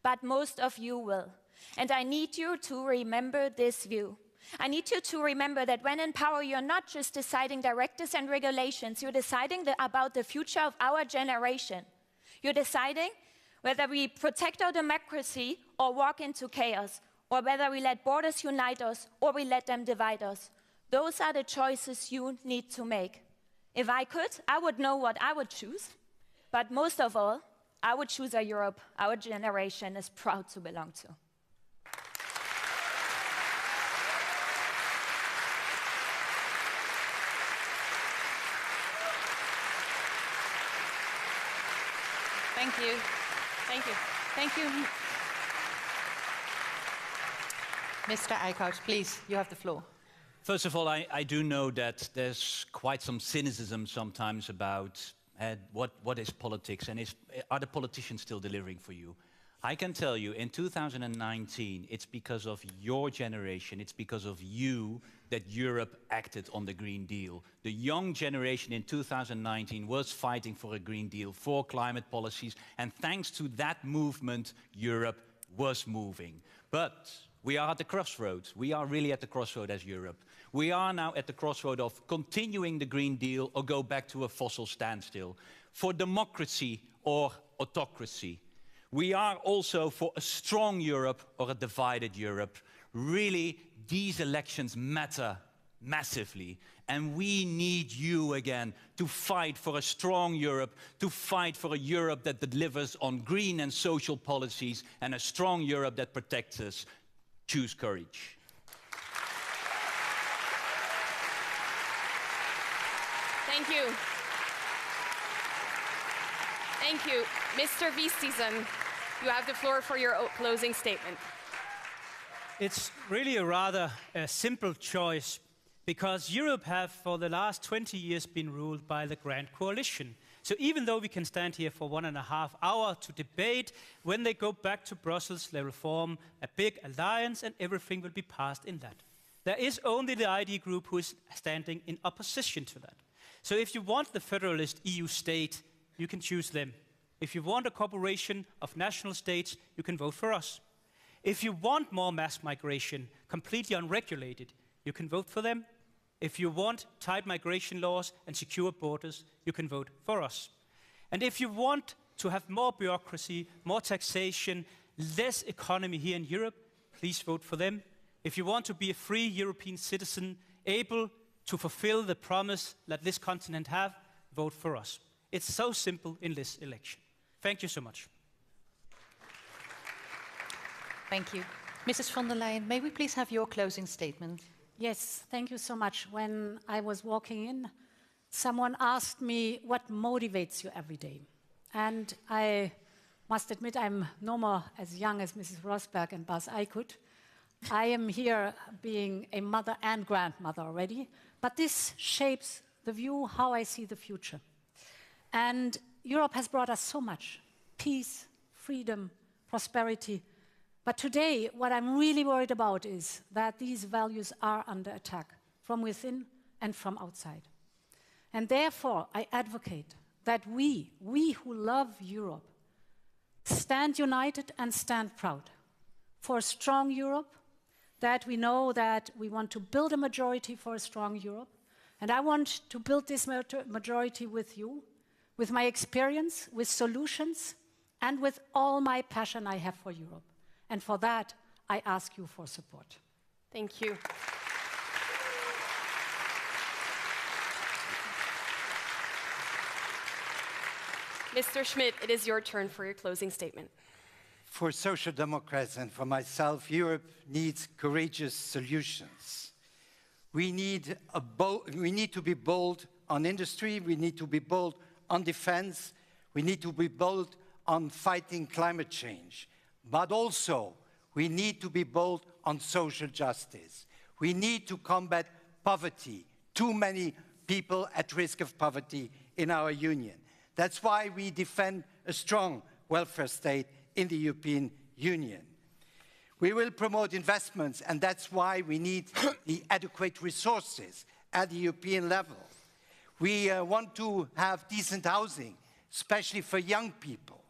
But most of you will. And I need you to remember this view. I need you to remember that when in power, you're not just deciding directives and regulations, you're deciding about the future of our generation. You're deciding Whether we protect our democracy or walk into chaos, or whether we let borders unite us or we let them divide us. Those are the choices you need to make. If I could, I would know what I would choose. But most of all, I would choose a Europe our generation is proud to belong to. Thank you. Thank you. Thank you. Mr. Eickhout, please, you have the floor. First of all, I do know that there's quite some cynicism sometimes about what is politics and are the politicians still delivering for you? I can tell you, in 2019, it's because of your generation, it's because of you that Europe acted on the Green Deal. The young generation in 2019 was fighting for a Green Deal, for climate policies, and thanks to that movement, Europe was moving. But we are at the crossroads. We are really at the crossroad as Europe. We are now at the crossroad of continuing the Green Deal or go back to a fossil standstill. For democracy or autocracy. We are also for a strong Europe or a divided Europe. Really, these elections matter massively. And we need you again to fight for a strong Europe, to fight for a Europe that delivers on green and social policies, and a strong Europe that protects us. Choose courage. Thank you. Thank you. Mr. Vistisen, you have the floor for your closing statement. It's really a rather simple choice, because Europe have for the last 20 years been ruled by the Grand Coalition. So even though we can stand here for 1.5 hours to debate, when they go back to Brussels, they will form a big alliance and everything will be passed in that. There is only the ID group who is standing in opposition to that. So if you want the federalist EU state, you can choose them. If you want a cooperation of national states, you can vote for us. If you want more mass migration, completely unregulated, you can vote for them. If you want tight migration laws and secure borders, you can vote for us. And if you want to have more bureaucracy, more taxation, less economy here in Europe, please vote for them. If you want to be a free European citizen, able to fulfill the promise that this continent have, vote for us. It's so simple in this election. Thank you so much. Thank you. Mrs. von der Leyen, may we please have your closing statement? Yes, thank you so much. When I was walking in, someone asked me what motivates you every day. And I must admit I'm no more as young as Mrs. Rosberg and Bas Eickhout. I am here being a mother and grandmother already, but this shapes the view how I see the future. And Europe has brought us so much: peace, freedom, prosperity. But today, what I'm really worried about is that these values are under attack from within and from outside. And therefore, I advocate that we who love Europe, stand united and stand proud for a strong Europe, that we know that we want to build a majority for a strong Europe. And I want to build this majority with you, with my experience, with solutions, and with all my passion I have for Europe. And for that, I ask you for support. Thank you. Mr. Schmidt, it is your turn for your closing statement. For Social Democrats and for myself, Europe needs courageous solutions. We need to be bold on industry, we need to be bold on defense, we need to be bold on fighting climate change. But also, we need to be bold on social justice. We need to combat poverty. Too many people at risk of poverty in our union. That's why we defend a strong welfare state in the European Union. We will promote investments, and that's why we need the adequate resources at the European level. We want to have decent housing, especially for young people.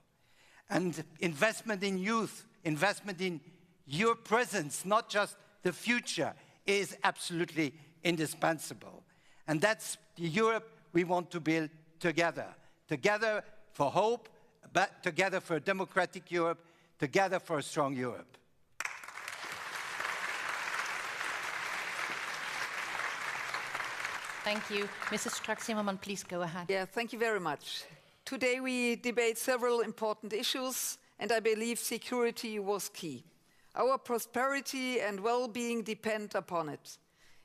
And investment in youth, investment in your presence, not just the future, is absolutely indispensable. And that's the Europe we want to build together. Together for hope, together for a democratic Europe, together for a strong Europe. Thank you. Mrs. Strack-Zimmermann, please go ahead. Yeah, thank you very much. Today we debate several important issues, and I believe security was key. Our prosperity and well-being depend upon it.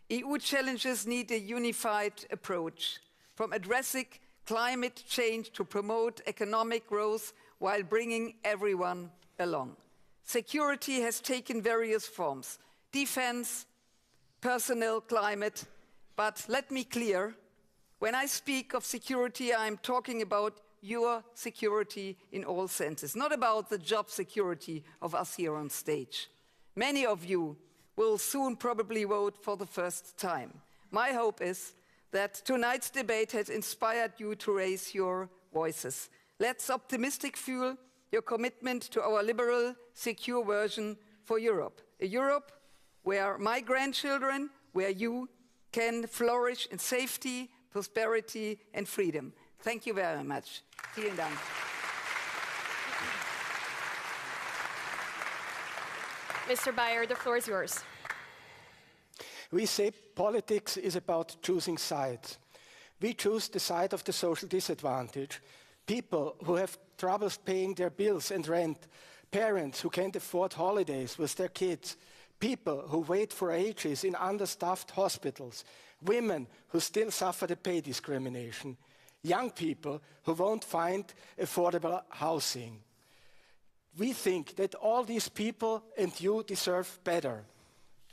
EU challenges need a unified approach, from addressing climate change to promote economic growth while bringing everyone along. Security has taken various forms: defense, personnel, climate. But let me be clear, when I speak of security, I'm talking about your security in all senses, not about the job security of us here on stage. Many of you will soon probably vote for the first time. My hope is that tonight's debate has inspired you to raise your voices. Let's optimistic fuel your commitment to our liberal, secure version for Europe. A Europe where my grandchildren, where you, can flourish in safety, prosperity and freedom. Thank you very much. Vielen Dank. Mr. Bayer, the floor is yours. We say politics is about choosing sides. We choose the side of the social disadvantage. People who have troubles paying their bills and rent, parents who can't afford holidays with their kids, people who wait for ages in understaffed hospitals, women who still suffer the pay discrimination, young people who won't find affordable housing. We think that all these people and you deserve better.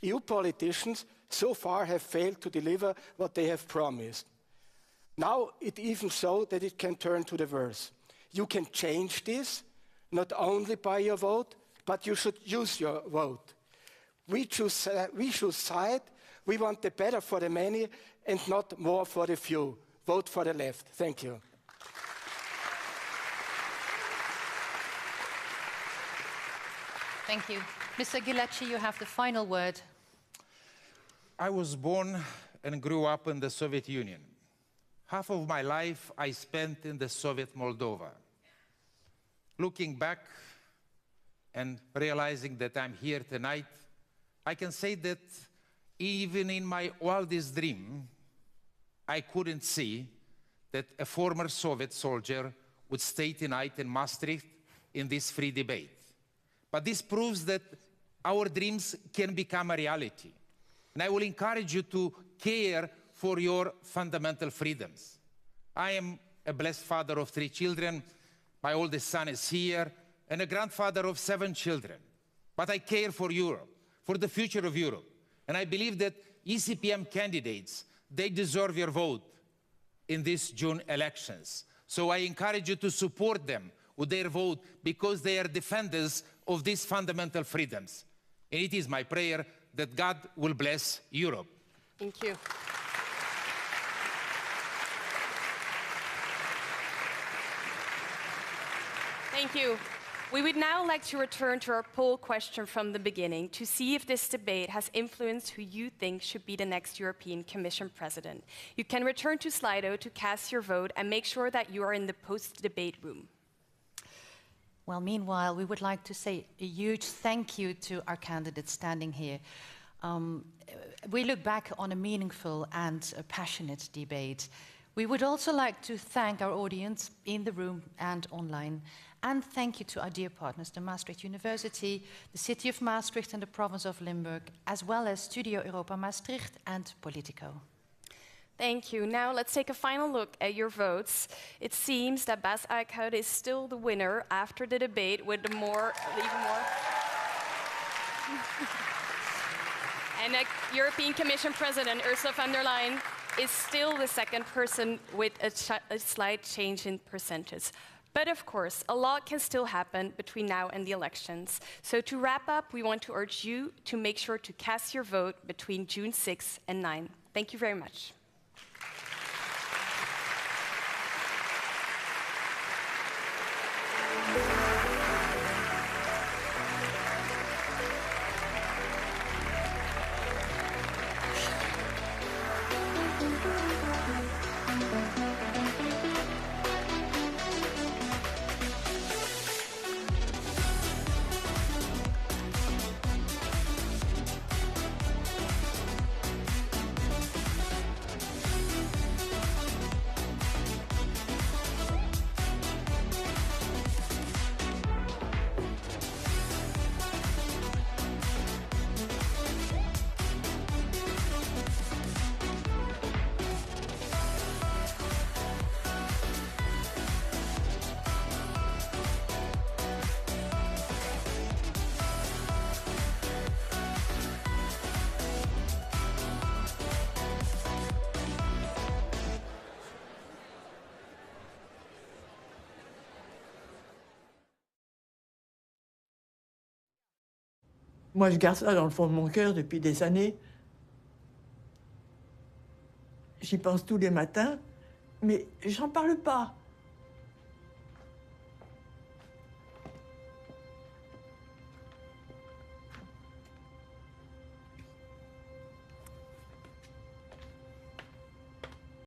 EU politicians so far have failed to deliver what they have promised. Now it even so that it can turn to the worse. You can change this, not only by your vote, but you should use your vote. We choose side. We want the better for the many and not more for the few. Vote for the left. Thank you. Thank you. Mr. Ghilardi, you have the final word. I was born and grew up in the Soviet Union. Half of my life I spent in the Soviet Moldova. Looking back and realizing that I'm here tonight, I can say that even in my wildest dream, I couldn't see that a former Soviet soldier would stay tonight in Maastricht in this free debate. But this proves that our dreams can become a reality. And I will encourage you to care for your fundamental freedoms. I am a blessed father of 3 children. My oldest son is here, and a grandfather of 7 children. But I care for Europe, for the future of Europe. And I believe that ECPM candidates, they deserve your vote in these June elections. So I encourage you to support them with their vote because they are defenders of these fundamental freedoms. And it is my prayer that God will bless Europe. Thank you. Thank you. We would now like to return to our poll question from the beginning to see if this debate has influenced who you think should be the next European Commission President. You can return to Slido to cast your vote and make sure that you are in the post-debate room. Well, meanwhile, we would like to say a huge thank you to our candidates standing here. We look back on a meaningful and a passionate debate. We would also like to thank our audience in the room and online. And thank you to our dear partners, the Maastricht University, the City of Maastricht and the Province of Limburg, as well as Studio Europa Maastricht and Politico. Thank you. Now let's take a final look at your votes. It seems that Bas Eickhout is still the winner after the debate with even more. And European Commission President Ursula von der Leyen is still the second person with a slight change in percentage. But of course, a lot can still happen between now and the elections. So to wrap up, we want to urge you to make sure to cast your vote between June 6 and 9. Thank you very much. Moi, je garde ça dans le fond de mon cœur depuis des années. J'y pense tous les matins, mais j'en parle pas.